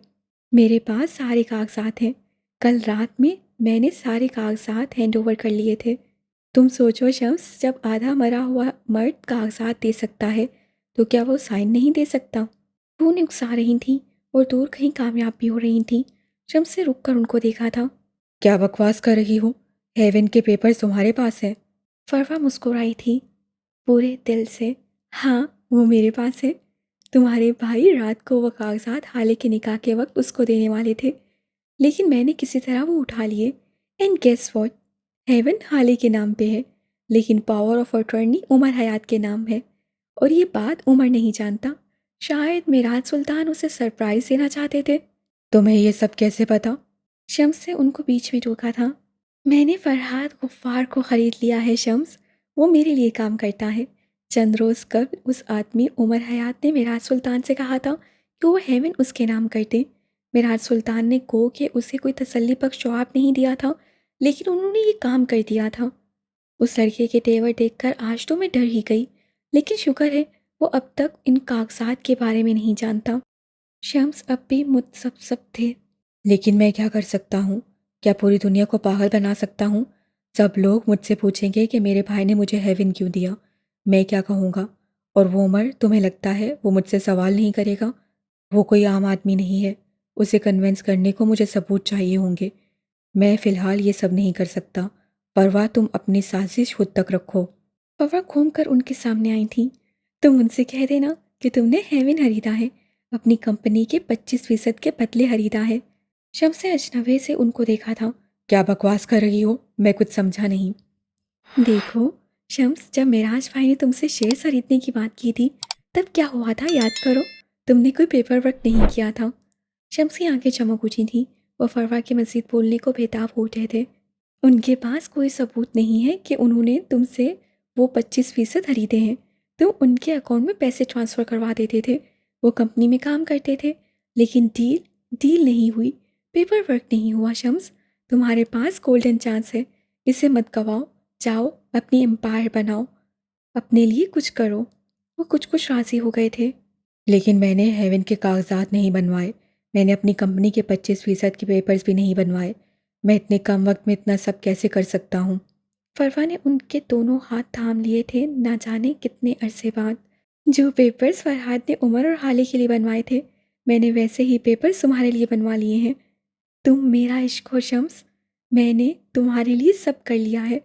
میرے پاس سارے کاغذات ہیں۔ کل رات میں نے سارے کاغذات ہینڈ اوور کر لیے تھے۔ تم سوچو شمس، جب آدھا مرا ہوا مرد کاغذات دے سکتا ہے تو کیا وہ سائن نہیں دے سکتا؟ وہ انہیں اکسا رہی تھیں اور دور کہیں کامیاب بھی ہو رہی تھیں۔ شمس سے رک کر ان کو دیکھا تھا۔ کیا بکواس کر رہی ہو؟ ہیون کے پیپر تمہارے پاس ہیں؟ فروا مسکرائی تھی پورے دل سے۔ ہاں، وہ میرے پاس ہے۔ تمہارے بھائی رات کو وہ کاغذات حالے کے نکاح کے وقت اس کو دینے والے تھے، لیکن میں نے کسی طرح وہ اٹھا لیے۔ اینڈ گیس واٹ، ہیون حالے کے نام پہ ہے، لیکن پاور آف اٹرنی عمر حیات کے نام ہے، اور یہ بات عمر نہیں جانتا۔ شاید معراج سلطان اسے سرپرائز دینا چاہتے تھے۔ تمہیں یہ سب کیسے پتا؟ شمس سے ان کو بیچ میں ٹوکا تھا۔ میں نے فرحاد غفار کو خرید لیا ہے شمس، وہ میرے لیے کام کرتا ہے۔ چند روز قبل اس آدمی عمر حیات نے معراج سلطان سے کہا تھا کہ وہ ہیون اس کے نام کر دے۔ معراج سلطان نے گو کہ اسے کوئی تسلی بخش جواب نہیں دیا تھا، لیکن انہوں نے یہ کام کر دیا تھا۔ اس لڑکے کے تیور دیکھ کر آج تو میں ڈر ہی گئی، لیکن شکر ہے وہ اب تک ان کاغذات کے بارے میں نہیں جانتا۔ شمس اب بھی متسبسب تھے۔ لیکن میں کیا کر سکتا ہوں؟ کیا پوری دنیا کو پاگل بنا سکتا ہوں؟ سب لوگ مجھ سے پوچھیں گے کہ میرے بھائی نے مجھے ہیون کیوں دیا، میں کیا کہوں گا؟ اور وہ عمر، تمہیں لگتا ہے وہ مجھ سے سوال نہیں کرے گا؟ وہ کوئی عام آدمی نہیں ہے، اسے کنونس کرنے کو مجھے ثبوت چاہیے ہوں گے۔ میں فی الحال یہ سب نہیں کر سکتا۔ پرواہ تم اپنی سازش خود تک رکھو۔ پروا گھوم کر ان کے سامنے آئی تھیں۔ تم ان سے کہہ دینا کہ تم نے ہیون خریدا ہے، اپنی کمپنی کے 25% کے بدلے خریدا ہے۔ شمس نے اجنبے سے ان کو دیکھا تھا۔ کیا بکواس کر رہی ہو؟ میں کچھ سمجھا نہیں۔ دیکھو شمس، جب معراج بھائی نے تم سے شیئر خریدنے کی بات کی تھی تب کیا ہوا تھا، یاد کرو۔ تم نے کوئی پیپر ورک نہیں کیا تھا۔ شمس کی آنکھیں چمک اٹھی تھیں۔ وہ فروا کے مزید بولنے کو بےتاب ہو اٹھے تھے۔ ان کے پاس کوئی ثبوت نہیں ہے کہ انہوں نے تم سے وہ 25% خریدے ہیں۔ تم ان کے اکاؤنٹ میں پیسے ٹرانسفر کروا دیتے تھے، وہ کمپنی میں کام کرتے تھے، لیکن ڈیل نہیں ہوئی، پیپر ورک نہیں ہوا۔ شمس، تمہارے پاس گولڈن چانس ہے، اسے مت گواؤ۔ جاؤ اپنی امپائر بناؤ، اپنے لیے کچھ کرو۔ وہ کچھ راضی ہو گئے تھے۔ لیکن میں نے ہیون کے کاغذات نہیں بنوائے، میں نے اپنی کمپنی کے 25% کے پیپرز بھی نہیں بنوائے۔ میں اتنے کم وقت میں اتنا سب کیسے کر سکتا ہوں؟ فروا نے ان کے دونوں ہاتھ تھام لیے تھے، نہ جانے کتنے عرصے بعد۔ جو پیپرز فرحاد نے عمر اور حالی کے لیے بنوائے تھے، میں نے ویسے ہی پیپرز تمہارے لیے بنوا لیے ہیں۔ تم میرا عشق ہو شمس، میں نے تمہارے لیے سب کر لیا ہے،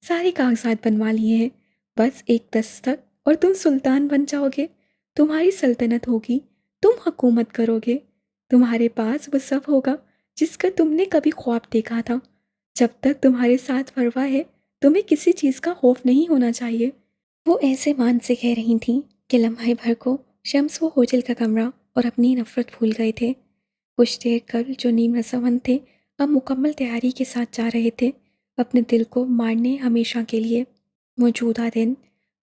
سارے کاغذات بنوا لیے ہیں۔ بس ایک دستک اور تم سلطان بن جاؤ گے، تمہاری سلطنت ہوگی، تم حکومت کرو گے، تمہارے پاس وہ سب ہوگا جس کا تم نے کبھی خواب دیکھا تھا۔ جب تک تمہارے ساتھ فروا ہے تمہیں کسی چیز کا خوف نہیں ہونا چاہیے۔ وہ ایسے مان سے کہہ رہی تھیں کہ لمحے بھر کو شمس وہ ہوٹل کا کمرہ اور اپنی نفرت بھول گئے تھے۔ کچھ دیر قبل جو نیم رضامند تھے اب مکمل تیاری کے ساتھ جا رہے تھے اپنے دل کو مارنے ہمیشہ کے لیے۔ موجودہ دن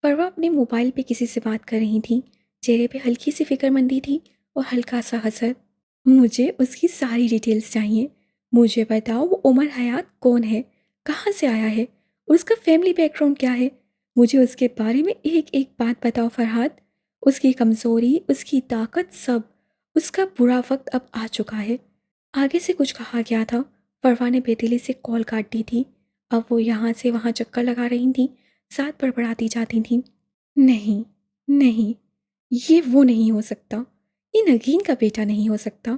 پروا اپنے موبائل پہ کسی سے بات کر رہی تھی، چہرے پہ ہلکی سی فکر مندی تھی اور ہلکا سا حسد۔ مجھے اس کی ساری ڈیٹیلز چاہیے، مجھے بتاؤ وہ عمر حیات کون ہے، کہاں سے آیا ہے اور اس کا فیملی بیک گراؤنڈ کیا ہے۔ مجھے اس کے بارے میں ایک ایک بات بتاؤ فرحات، اس کی کمزوری، اس کی طاقت، سب۔ اس کا برا وقت اب آ چکا ہے۔ آگے سے کچھ کہا گیا تھا، پروا نے بے دلی سے کال کاٹ دی تھی۔ اب وہ یہاں سے وہاں چکر لگا رہی تھیں، ساتھ بڑبڑاتی جاتی تھیں، نہیں نہیں، یہ وہ نہیں ہو سکتا، یہ نگین کا بیٹا نہیں ہو سکتا۔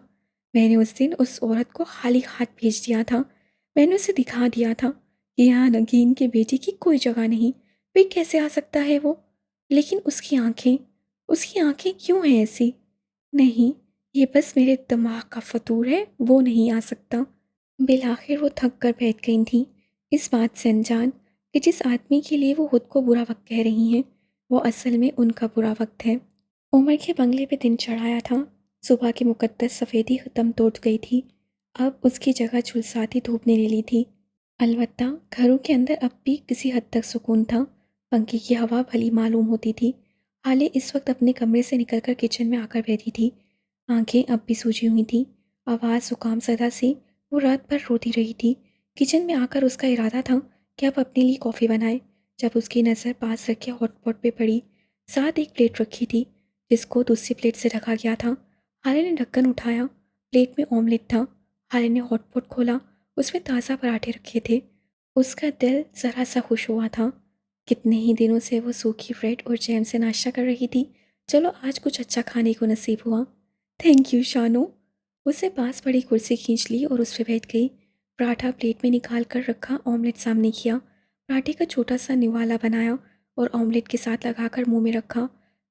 میں نے اس دن اس عورت کو خالی ہاتھ بھیج دیا تھا، میں نے اسے دکھا دیا تھا کہ یہاں نگین کے بیٹے کی کوئی جگہ نہیں، پھر کیسے آ سکتا ہے وہ؟ لیکن اس کی آنکھیں کیوں ہیں ایسی؟ نہیں، یہ بس میرے دماغ کا فطور ہے، وہ نہیں آ سکتا۔ بالآخر وہ تھک کر بیٹھ گئی تھیں، اس بات سے انجان کہ جس آدمی کے لیے وہ خود کو برا وقت کہہ رہی ہیں وہ اصل میں ان کا برا وقت ہے۔ عمر کے بنگلے پہ دن چڑھایا تھا، صبح کی مقدس سفیدی ختم توڑ گئی تھی، اب اس کی جگہ جھلساتی دھوپ نے لے لی تھی۔ البتہ گھروں کے اندر اب بھی کسی حد تک سکون تھا، پنکھے کی ہوا بھلی معلوم ہوتی تھی۔ حالے اس وقت اپنے کمرے سے نکل کر کچن میں آ کر بیٹھی تھی، آنکھیں اب بھی سوجی ہوئی تھیں، آواز زکام زدہ سی، وہ رات بھر روتی رہی تھی۔ کچن میں آ کر اس کا ارادہ تھا کہ اب اپنے لیے کافی بنائے، جب اس کی نظر پاس رکھے ہاٹ پاٹ پہ پڑی، ساتھ ایک پلیٹ رکھی تھی جس کو دوسری پلیٹ سے ڈھکا گیا تھا۔ حالے نے ڈھکن اٹھایا، پلیٹ میں آملیٹ تھا۔ حالے نے ہاٹ پاٹ کھولا، اس میں تازہ پراٹھے رکھے تھے۔ اس کا دل ذرا سا خوش ہوا تھا، کتنے ہی دنوں سے وہ سوکھی بریڈ اور جیم سے ناشتہ کر رہی تھی، چلو آج کچھ اچھا کھانے کو نصیب ہوا۔ تھینک یو شانو، اسے پاس پڑی کرسی کھینچ لی اور اس پہ بیٹھ گئی۔ پراٹھا پلیٹ میں نکال کر رکھا، آملیٹ سامنے کیا، پراٹھے کا چھوٹا سا نوالا بنایا اور آملیٹ کے ساتھ لگا کر منہ میں رکھا۔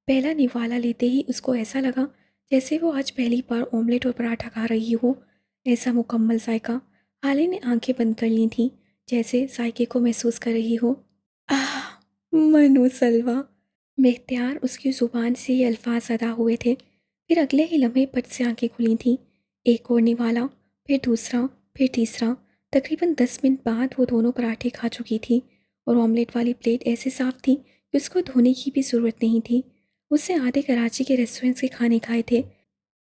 پہلا نوالا لیتے ہی اس کو ایسا لگا جیسے وہ آج پہلی بار آملیٹ اور پراٹھا کھا رہی ہو، ایسا مکمل ذائقہ۔ حالے نے آنکھیں بند کر لی تھیں جیسے ذائقے کو محسوس کر رہی ہو۔ آہ، منو سلوا، بے اختیار اس کی زبان سے یہ الفاظ ادا ہوئے تھے، پھر اگلے ہی لمحے پٹ سے آنکھیں کھلی تھیں۔ ایک اور نوالا، پھر دوسرا، پھر تیسرا، تقریباً 10 منٹ بعد وہ دونوں پراٹھے کھا چکی تھی اور آملیٹ والی پلیٹ ایسے صاف تھی کہ اس کو دھونے کی بھی ضرورت نہیں تھی۔ اس سے آدھے کراچی کے ریسٹورنٹس کے کھانے کھائے تھے،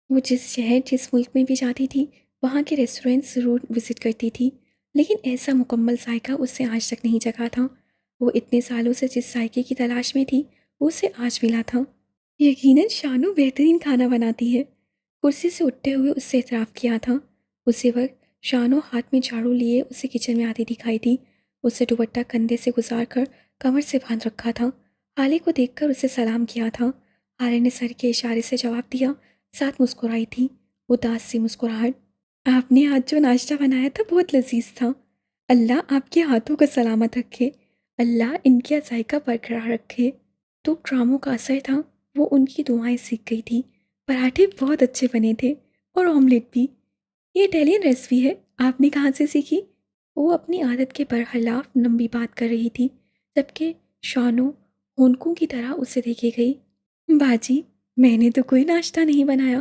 وہ جس شہر جس ملک میں بھی جاتی تھی وہاں کے ریسٹورنٹس ضرور وزٹ کرتی تھی، لیکن ایسا مکمل ذائقہ اس سے آج تک نہیں چکھا تھا۔ وہ اتنے سالوں سے جس ذائقے کی تلاش میں تھی وہ اسے آج ملا تھا۔ یقیناً شانو بہترین کھانا بناتی ہے، کرسی سے اٹھتے ہوئے اس سے اعتراف کیا تھا۔ اسی وقت شانو ہاتھ میں جھاڑو لیے اسے کچن میں آتی دکھائی تھی، اسے دوپٹہ کندھے سے گزار کر کمر سے باندھ رکھا تھا۔ حالے کو دیکھ کر اسے سلام کیا تھا، حالے نے سر کے اشارے سے جواب دیا، ساتھ مسکرائی تھی، اداس سی مسکراہٹ۔ آپ نے آج جو ناشتہ بنایا تھا بہت لذیذ تھا، اللہ آپ کے ہاتھوں کو سلامت رکھے، اللہ ان کا ذائقہ برقرار رکھے۔ تو ڈراموں کا اثر تھا، وہ ان کی دعائیں سیکھ گئی تھی۔ پراٹھے بہت اچھے بنے تھے اور آملیٹ بھی۔ یہ اٹیلین ریسپی ہے، آپ نے کہاں سے سیکھی؟ وہ اپنی عادت کے برخلاف لمبی بات کر رہی تھی، جبکہ شانو ہونکوں کی طرح اسے دیکھے گئی۔ باجی، میں نے تو کوئی ناشتہ نہیں بنایا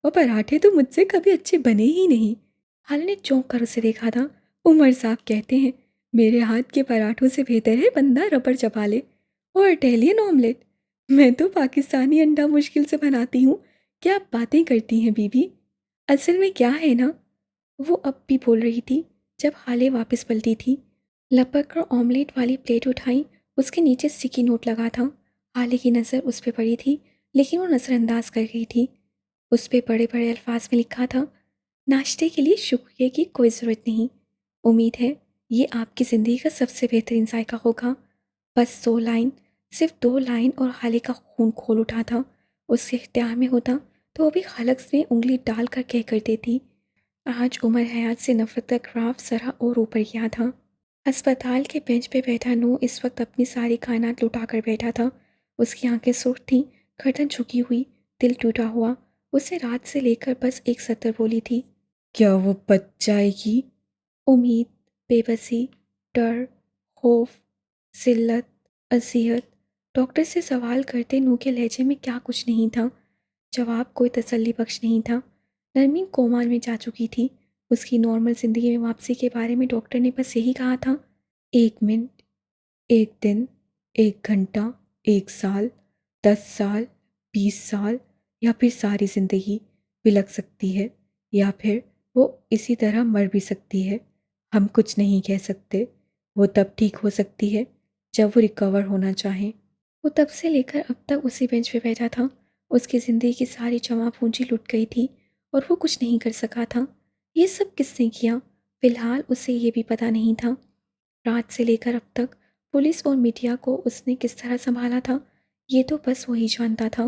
اور پراٹھے تو مجھ سے کبھی اچھے بنے ہی نہیں۔ حال نے چونک کر اسے دیکھا تھا۔ عمر صاحب کہتے ہیں میرے ہاتھ کے پراٹھوں سے بہتر ہے بندہ ربڑ چبا لے، اور اٹیلین آملیٹ میں تو پاکستانی انڈا مشکل سے بناتی ہوں، کیا آپ باتیں کرتی ہیں بی بی؟ اصل میں کیا ہے نا، وہ اب بھی بول رہی تھی جب حالے واپس پلٹی تھی، لپک کر آملیٹ والی پلیٹ اٹھائی، اس کے نیچے سٹکی نوٹ لگا تھا۔ حالے کی نظر اس پہ پڑی تھی لیکن وہ نظر انداز کر گئی تھی، اس پہ بڑے بڑے الفاظ میں لکھا تھا، ناشتے کے لیے شکریہ کی کوئی ضرورت نہیں، امید ہے یہ آپ کی زندگی کا سب سے بہترین ذائقہ ہوگا۔ بس 2 لائن، صرف 2 لائن اور حالے کا خون کھول اٹھا تھا۔ اس کے اختیار میں ہوتا تو وہ بھی حلق میں انگلی ڈال کر کہہ کر دیتی۔ آج عمر حیات سے نفرت کا گراف ذرا اور اوپر گیا تھا۔ اسپتال کے بینچ پہ بیٹھا نو اس وقت اپنی ساری کائنات لٹا کر بیٹھا تھا، اس کی آنکھیں سرخ تھیں، گردن جھکی ہوئی، دل ٹوٹا ہوا۔ اسے رات سے لے کر بس ایک سطر بولی تھی، کیا وہ بچ جائے گی؟ امید، بے بسی، ڈر، خوف، ذلت، اذیت۔ ڈاکٹر سے سوال کرتے نو کے لہجے میں کیا کچھ نہیں تھا، جواب کوئی تسلی بخش نہیں تھا۔ نرمین کوما میں جا چکی تھی، اس کی نارمل زندگی میں واپسی کے بارے میں ڈاکٹر نے بس یہی کہا تھا، 1 منٹ، 1 دن، 1 گھنٹہ، 1 سال، 10 سال، 20 سال، یا پھر ساری زندگی بھی لگ سکتی ہے، یا پھر وہ اسی طرح مر بھی سکتی ہے۔ ہم کچھ نہیں کہہ سکتے۔ وہ تب ٹھیک ہو سکتی ہے جب وہ ریکور ہونا چاہیں۔ وہ تب سے لے کر اب تک اسی بینچ پہ بیٹھا تھا۔ اس کی زندگی کی ساری جمع پونجی لٹ گئی تھی اور وہ کچھ نہیں کر سکا تھا۔ یہ سب کس نے کیا؟ فی الحال اسے یہ بھی پتہ نہیں تھا۔ رات سے لے کر اب تک پولیس اور میڈیا کو اس نے کس طرح سنبھالا تھا، یہ تو بس وہی جانتا تھا۔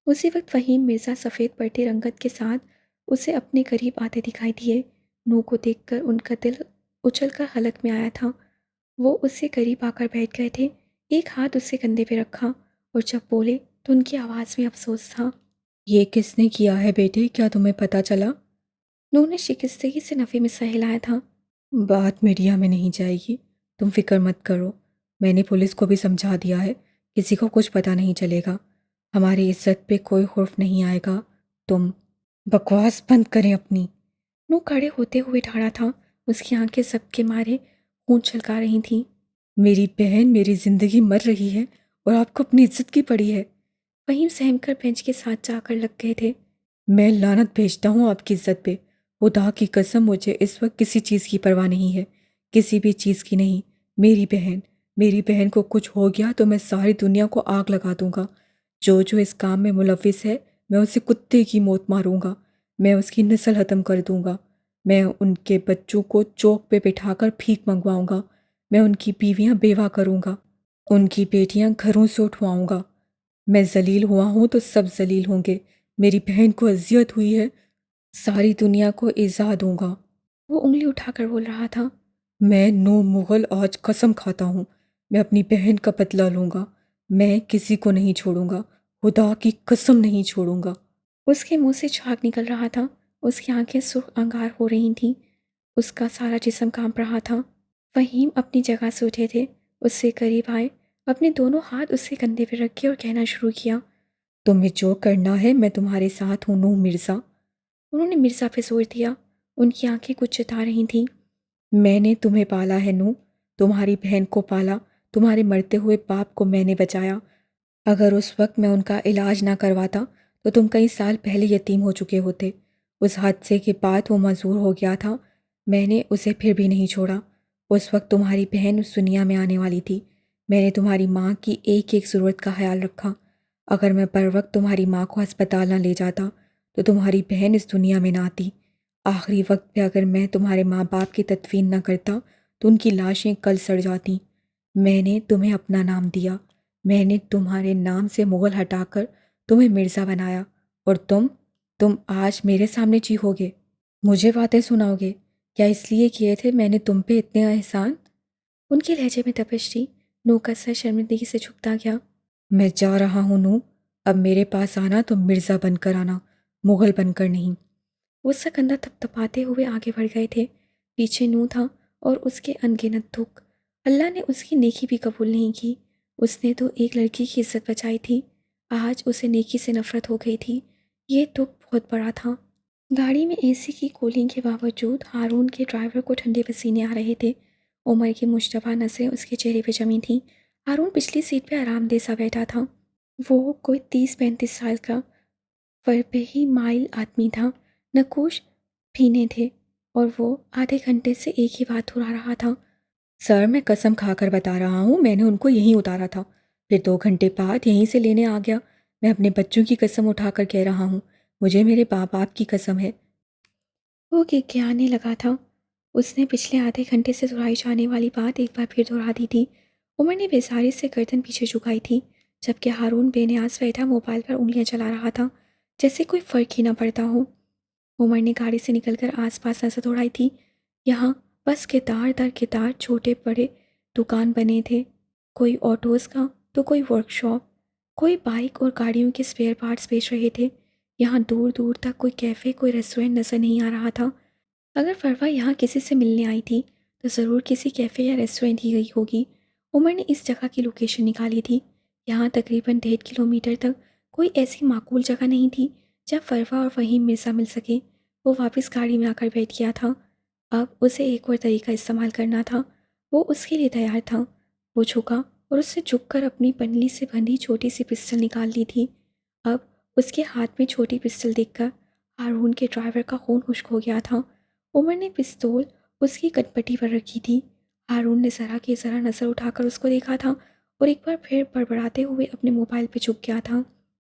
اسی وقت فہیم مرزا سفید پردے رنگت کے ساتھ اسے اپنے قریب آتے دکھائی دیے۔ نو کو دیکھ کر ان کا دل اچھل کر حلق میں آیا تھا۔ وہ اس سے قریب آ کر بیٹھ گئے تھے، ایک ہاتھ اس کے کندھے پہ رکھا، اور جب بولے تو ان کی آواز میں افسوس تھا۔ یہ کس نے کیا ہے بیٹے، کیا تمہیں پتہ چلا؟ نو نے شکستگی سے نفی میں سر ہلایا تھا۔ بات میڈیا میں نہیں جائے گی، تم فکر مت کرو۔ میں نے پولیس کو بھی سمجھا دیا ہے، کسی کو کچھ پتہ نہیں چلے گا، ہماری عزت پہ کوئی خوف نہیں آئے گا۔ تم بکواس بند کریں اپنی۔ نو کھڑے ہوتے ہوئے ٹھاڑا تھا، اس کی آنکھیں سب کے مارے خون چھلکا رہی تھیں۔ میری بہن میری زندگی مر رہی ہے اور آپ کو اپنی عزت کی پڑی ہے۔ فہیم سہم کر بینچ کے ساتھ جا کر لگ گئے تھے۔ میں لعنت بھیجتا ہوں آپ کی عزت پہ، خدا کی قسم مجھے اس وقت کسی چیز کی پرواہ نہیں ہے، کسی بھی چیز کی نہیں۔ میری بہن کو کچھ ہو گیا تو میں ساری دنیا کو آگ لگا دوں گا۔ جو اس کام میں ملوث ہے میں اسے کتے کی موت ماروں گا، میں اس کی نسل ختم کر دوں گا، میں ان کے بچوں کو چوک پہ بٹھا کر بھیک منگواؤں گا، میں ان کی بیویاں بیوہ کروں گا، ان کی بیٹیاں گھروں سے اٹھواؤں گا۔ میں ذلیل ہوا ہوں تو سب ذلیل ہوں گے۔ میری بہن کو اذیت ہوئی ہے، ساری دنیا کو ایذا دوں گا۔ وہ انگلی اٹھا کر بول رہا تھا، میں نو مغل آج قسم کھاتا ہوں، میں اپنی بہن کا بدلہ لوں گا، میں کسی کو نہیں چھوڑوں گا، خدا کی قسم نہیں چھوڑوں گا۔ اس کے منہ سے جھاگ نکل رہا تھا، اس کی آنکھیں سرخ انگار ہو رہی تھیں، اس کا سارا جسم کانپ رہا تھا۔ فہیم اپنی جگہ سے اٹھے تھے، اس سے قریب آئے، اپنے دونوں ہاتھ اس کے کندھے پہ رکھے اور کہنا شروع کیا، تمہیں جو کرنا ہے میں تمہارے ساتھ ہوں نو مرزا۔ انہوں نے مرزا پہ زور دیا، ان کی آنکھیں کچھ چتا رہی تھیں۔ میں نے تمہیں پالا ہے نو، تمہاری بہن کو پالا، تمہارے مرتے ہوئے باپ کو میں نے بچایا۔ اگر اس وقت میں ان کا علاج نہ کرواتا تو تم کئی سال پہلے یتیم ہو چکے ہوتے۔ اس حادثے کے بعد وہ معذور ہو گیا تھا، میں نے اسے پھر بھی نہیں چھوڑا۔ اس وقت تمہاری بہن اس دنیا میں آنے والی تھی، میں نے تمہاری ماں کی ایک ایک ضرورت کا خیال رکھا۔ اگر میں بر وقت تمہاری ماں کو ہسپتال نہ لے جاتا تو تمہاری بہن اس دنیا میں نہ آتی۔ آخری وقت پہ اگر میں تمہارے ماں باپ کی تدفین نہ کرتا تو ان کی لاشیں کل سڑ جاتیں۔ میں نے تمہیں اپنا نام دیا، میں نے تمہارے نام سے مغل ہٹا کر تمہیں مرزا بنایا، اور تم آج میرے سامنے چیخو گے، مجھے باتیں سناؤ گے؟ کیا اس لیے کیے تھے میں نے تم پہ اتنے احسان؟ ان کے لہجے میں تپش تھی۔ نو کا سر شرمندگی سے جھکتا گیا۔ میں جا رہا ہوں نو، اب میرے پاس آنا تو مرزا بن کر آنا، مغل بن کر نہیں۔ وہ اس کا کندھا تھپ تھپاتے ہوئے آگے بڑھ گئے تھے۔ پیچھے نو تھا اور اس کے انگنت دکھ۔ اللہ نے اس کی نیکی بھی قبول نہیں کی۔ اس نے تو ایک لڑکی کی عزت بچائی تھی، آج اسے نیکی سے نفرت ہو گئی تھی۔ یہ دکھ بہت بڑا تھا۔ گاڑی میں اے سی کی کولنگ کے باوجود ہارون کے ڈرائیور کو ٹھنڈے پسینے آ رہے تھے۔ عمر کی مشتبہ نظریں اس کے چہرے پہ جمی تھیں۔ ہارون پچھلی سیٹ پہ آرام دہ سا بیٹھا تھا۔ وہ کوئی 30-35 سال کا فربہی مائل آدمی تھا، نقوش بھینے تھے، اور وہ آدھے گھنٹے سے ایک ہی بات دہرا رہا تھا۔ سر میں قسم کھا کر بتا رہا ہوں، میں نے ان کو یہیں اتارا تھا، پھر 2 گھنٹے بعد یہیں سے لینے آ گیا۔ میں اپنے بچوں کی قسم اٹھا کر کہہ رہا ہوں، مجھے میرے باپ کی قسم ہے۔ وہ گھگھیانے لگا تھا۔ اس نے پچھلے آدھے گھنٹے سے دہرائی جانے والی بات ایک بار پھر دہرا دی تھی۔ عمر نے بیزاری سے گردن پیچھے جھکائی تھی، جبکہ ہارون بے نیاز بیٹھا موبائل پر انگلیاں چلا رہا تھا، جیسے کوئی فرق ہی نہ پڑتا ہو۔ عمر نے گاڑی سے نکل کر آس پاس نظر دوڑائی تھی۔ یہاں بس کتار در کتار چھوٹے بڑے دکان بنے تھے، کوئی آٹوز کا تو کوئی ورک شاپ، کوئی بائک اور گاڑیوں کے اسپیئر پارٹس بیچ رہے تھے۔ یہاں دور دور تک کوئی کیفے کوئی ریسٹورنٹ نظر نہیں آ رہا تھا۔ اگر فروا یہاں کسی سے ملنے آئی تھی تو ضرور کسی کیفے یا ریسٹورنٹ ہی گئی ہوگی۔ عمر نے اس جگہ کی لوکیشن نکالی تھی۔ یہاں تقریباً 1.5 کلومیٹر تک کوئی ایسی معقول جگہ نہیں تھی جہاں فروا اور فہیم مرزا مل سکے۔ وہ واپس گاڑی میں آ کر بیٹھ گیا تھا۔ اب اسے ایک اور طریقہ استعمال کرنا تھا۔ وہ اس کے لیے تیار تھا۔ وہ جھکا اور اس سے جھک کر اپنی پنڈلی سے بندھی چھوٹی سی پسٹل نکال لی تھی۔ اب اس کے ہاتھ میں چھوٹی پسٹل دیکھ کر ہارون کے ڈرائیور کا خون خشک ہو گیا تھا۔ عمر نے پستول اس کی کٹپٹی پر رکھی تھی۔ ہارون نے ذرا کی ذرا نظر اٹھا کر اس کو دیکھا تھا اور ایک بار پھر بڑبڑاتے ہوئے اپنے موبائل پہ جھک گیا تھا۔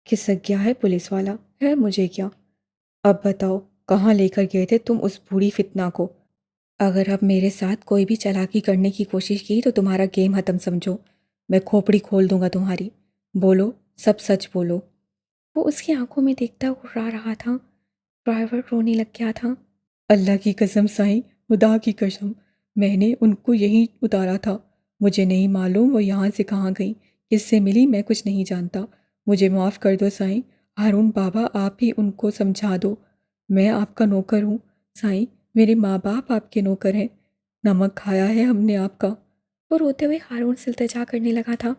کھسک گیا ہے پولیس والا، ہے مجھے کیا؟ اب بتاؤ کہاں لے کر گئے تھے تم اس بوڑھی فتنہ کو؟ اگر اب میرے ساتھ کوئی بھی چالاکی کرنے کی کوشش کی تو تمہارا گیم ختم سمجھو، میں کھوپڑی کھول دوں گا تمہاری۔ بولو، سب سچ بولو۔ وہ اس کی آنکھوں میں دیکھتا گھرا رہا تھا۔ ڈرائیور رونے لگ گیا تھا۔ اللہ کی قسم سائیں، خدا کی قسم، میں نے ان کو یہیں اتارا تھا۔ مجھے نہیں معلوم وہ یہاں سے کہاں گئی، کس سے ملی، میں کچھ نہیں جانتا۔ مجھے معاف کر دو سائیں۔ ہارون بابا آپ ہی ان کو سمجھا دو، میں آپ کا نوکر ہوں سائیں، میرے ماں باپ آپ کے نوکر ہیں، نمک کھایا ہے ہم نے آپ کا۔ وہ روتے ہوئے ہارون سے التجا کرنے لگا تھا۔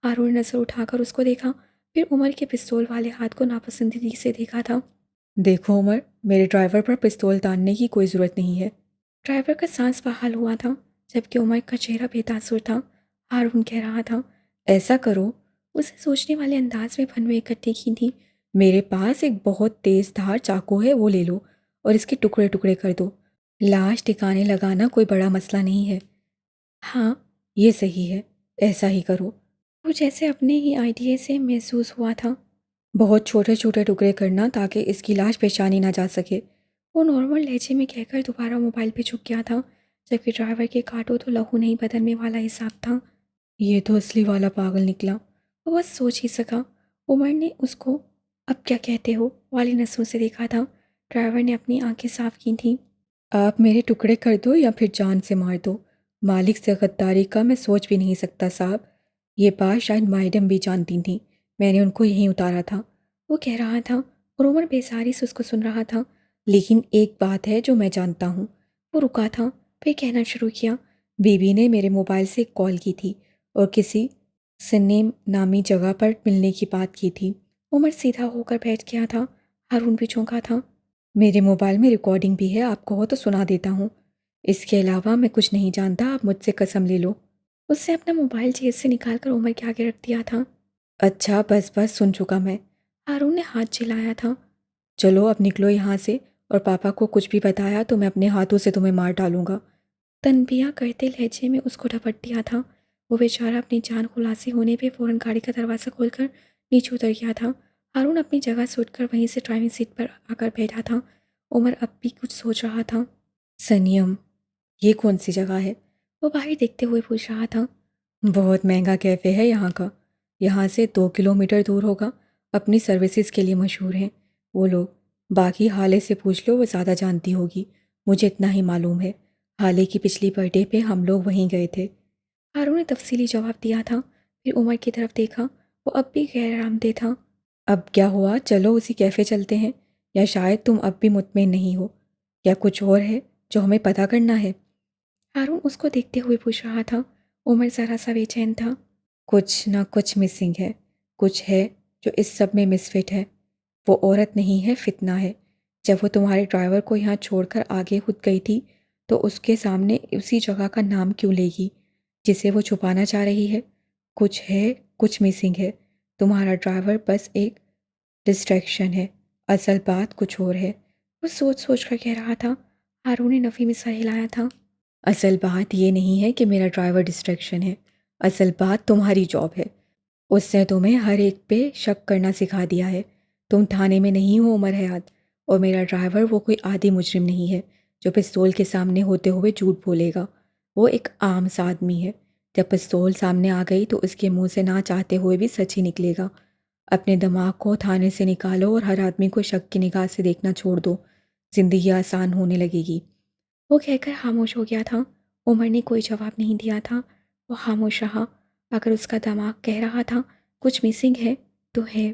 ہارون نے نظر اٹھا کر اس کو دیکھا، پھر عمر کے پستول والے ہاتھ کو ناپسندیدگی سے دیکھا تھا۔ دیکھو عمر، میرے ڈرائیور پر پستول تاننے کی کوئی ضرورت نہیں ہے۔ ڈرائیور کا سانس بحال ہوا تھا، جبکہ عمر کا چہرہ بے تاثر تھا۔ ہارون کہہ رہا تھا، ایسا کرو، اسے سوچنے والے انداز میں پھنویں اکٹھی کی تھی۔ میرے پاس ایک بہت تیز دھار چاقو ہے، وہ لے لو اور اس کے ٹکڑے ٹکڑے کر دو۔ لاش ٹھکانے لگانا کوئی بڑا مسئلہ نہیں ہے۔ ہاں، یہ صحیح ہے، ایسا ہی کرو۔ وہ جیسے اپنے ہی آئیڈیا سے محسوس ہوا تھا۔ بہت چھوٹے چھوٹے ٹکڑے کرنا تاکہ اس کی لاش پہچانی نہ جا سکے۔ وہ نارمل لہجے میں کہہ کر دوبارہ موبائل پہ جھک گیا تھا، جبکہ ڈرائیور کے کاٹو تو لہو نہیں بدلنے والا حساب تھا۔ یہ تو اصلی والا پاگل نکلا۔ وہ بس سوچ ہی سکا۔ عمر نے اس کو اب کیا کہتے ہو والی نسلوں سے دیکھا تھا۔ ڈرائیور نے اپنی آنکھیں صاف کی تھیں۔ آپ میرے ٹکڑے کر دو یا پھر جان سے مار دو، مالک سے غداری کا میں سوچ بھی نہیں سکتا صاحب۔ یہ بات شاید میڈم بھی جانتی تھیں، میں نے ان کو یہیں اتارا تھا۔ وہ کہہ رہا تھا اور عمر بیزاری سے اس کو سن رہا تھا۔ لیکن ایک بات ہے جو میں جانتا ہوں۔ وہ رکا تھا، پھر کہنا شروع کیا۔ بی بی نے میرے موبائل سے ایک کال کی تھی اور کسی سنیم نامی جگہ پر ملنے کی بات کی تھی۔ عمر سیدھا ہو کر بیٹھ گیا تھا۔ ہارون بھی چونکا تھا۔ میرے موبائل میں ریکارڈنگ بھی ہے، آپ کہو تو سنا دیتا ہوں۔ اس کے علاوہ میں کچھ نہیں جانتا، آپ مجھ سے قسم لے لو۔ اس سے اپنا موبائل جیب سے نکال کر عمر کے آگے رکھ دیا تھا۔ اچھا بس بس، سن چکا میں۔ ہارون نے ہاتھ جھلایا تھا۔ چلو اب نکلو یہاں سے، اور پاپا کو کچھ بھی بتایا تو میں اپنے ہاتھوں سے تمہیں مار ڈالوں گا۔ تنبیہ کرتے لہجے میں اس کو ڈھپٹ دیا تھا۔ وہ بیچارہ اپنی جان خلاصی ہونے پہ فوراً گاڑی کا دروازہ کھول کر نیچے اتر گیا تھا۔ ہارون اپنی جگہ سے اٹھ کر وہیں سے ڈرائیونگ سیٹ پر آ کر بیٹھا تھا۔ عمر اب بھی کچھ سوچ رہا تھا۔ سنیم، یہ کون سی جگہ ہے؟ وہ باہر دیکھتے ہوئے پوچھ رہا تھا۔ بہت مہنگا کیفے ہے یہاں کا، یہاں سے 2 کلومیٹر دور ہوگا، اپنی سروسز کے لیے مشہور ہیں وہ لوگ۔ باقی حالے سے پوچھ لو، وہ زیادہ جانتی ہوگی، مجھے اتنا ہی معلوم ہے۔ حالے کی پچھلی برتھ ڈے پہ ہم لوگ وہیں گئے تھے۔ ہارون نے تفصیلی جواب دیا تھا، پھر عمر کی طرف دیکھا۔ وہ اب بھی غیر آرامدہ تھا۔ اب کیا ہوا، چلو اسی کیفے چلتے ہیں، یا شاید تم اب بھی مطمئن نہیں ہو، یا کچھ اور ہے جو ہمیں پتہ کرنا ہے؟ ہارون اس کو دیکھتے ہوئے پوچھ رہا تھا۔ عمر ذرا سا بے چین تھا۔ کچھ نہ کچھ مسنگ ہے، کچھ ہے جو اس سب میں مس فٹ ہے۔ وہ عورت نہیں ہے، فتنہ ہے۔ جب وہ تمہارے ڈرائیور کو یہاں چھوڑ کر آگے خود گئی تھی تو اس کے سامنے اسی جگہ کا نام کیوں لے گی جسے وہ چھپانا چاہ رہی ہے؟ کچھ ہے، کچھ مسنگ ہے۔ تمہارا ڈرائیور بس ایک ڈسٹریکشن ہے، اصل بات کچھ اور ہے۔ وہ سوچ سوچ کر کہہ رہا تھا۔ ہارون نے نفی میں سر ہلایا تھا۔ اصل بات یہ نہیں ہے کہ میرا ڈرائیور ڈسٹریکشن ہے، اصل بات تمہاری جاب ہے۔ اس نے تمہیں ہر ایک پہ شک کرنا سکھا دیا ہے۔ تم تھانے میں نہیں ہو عمر حیات، اور میرا ڈرائیور وہ کوئی عادی مجرم نہیں ہے جو پستول کے سامنے ہوتے ہوئے جھوٹ بولے گا۔ وہ ایک عام سا آدمی ہے، جب پستول سامنے آ گئی تو اس کے منہ سے نہ چاہتے ہوئے بھی سچ ہی نکلے گا۔ اپنے دماغ کو تھانے سے نکالو اور ہر آدمی کو شک کی نگاہ سے دیکھنا چھوڑ دو، زندگی آسان ہونے لگے گی۔ وہ کہہ کر خاموش ہو گیا تھا۔ عمر نے کوئی جواب نہیں دیا تھا۔ وہ خاموش رہا۔ اگر اس کا دماغ کہہ رہا تھا کچھ مسنگ ہے تو ہے۔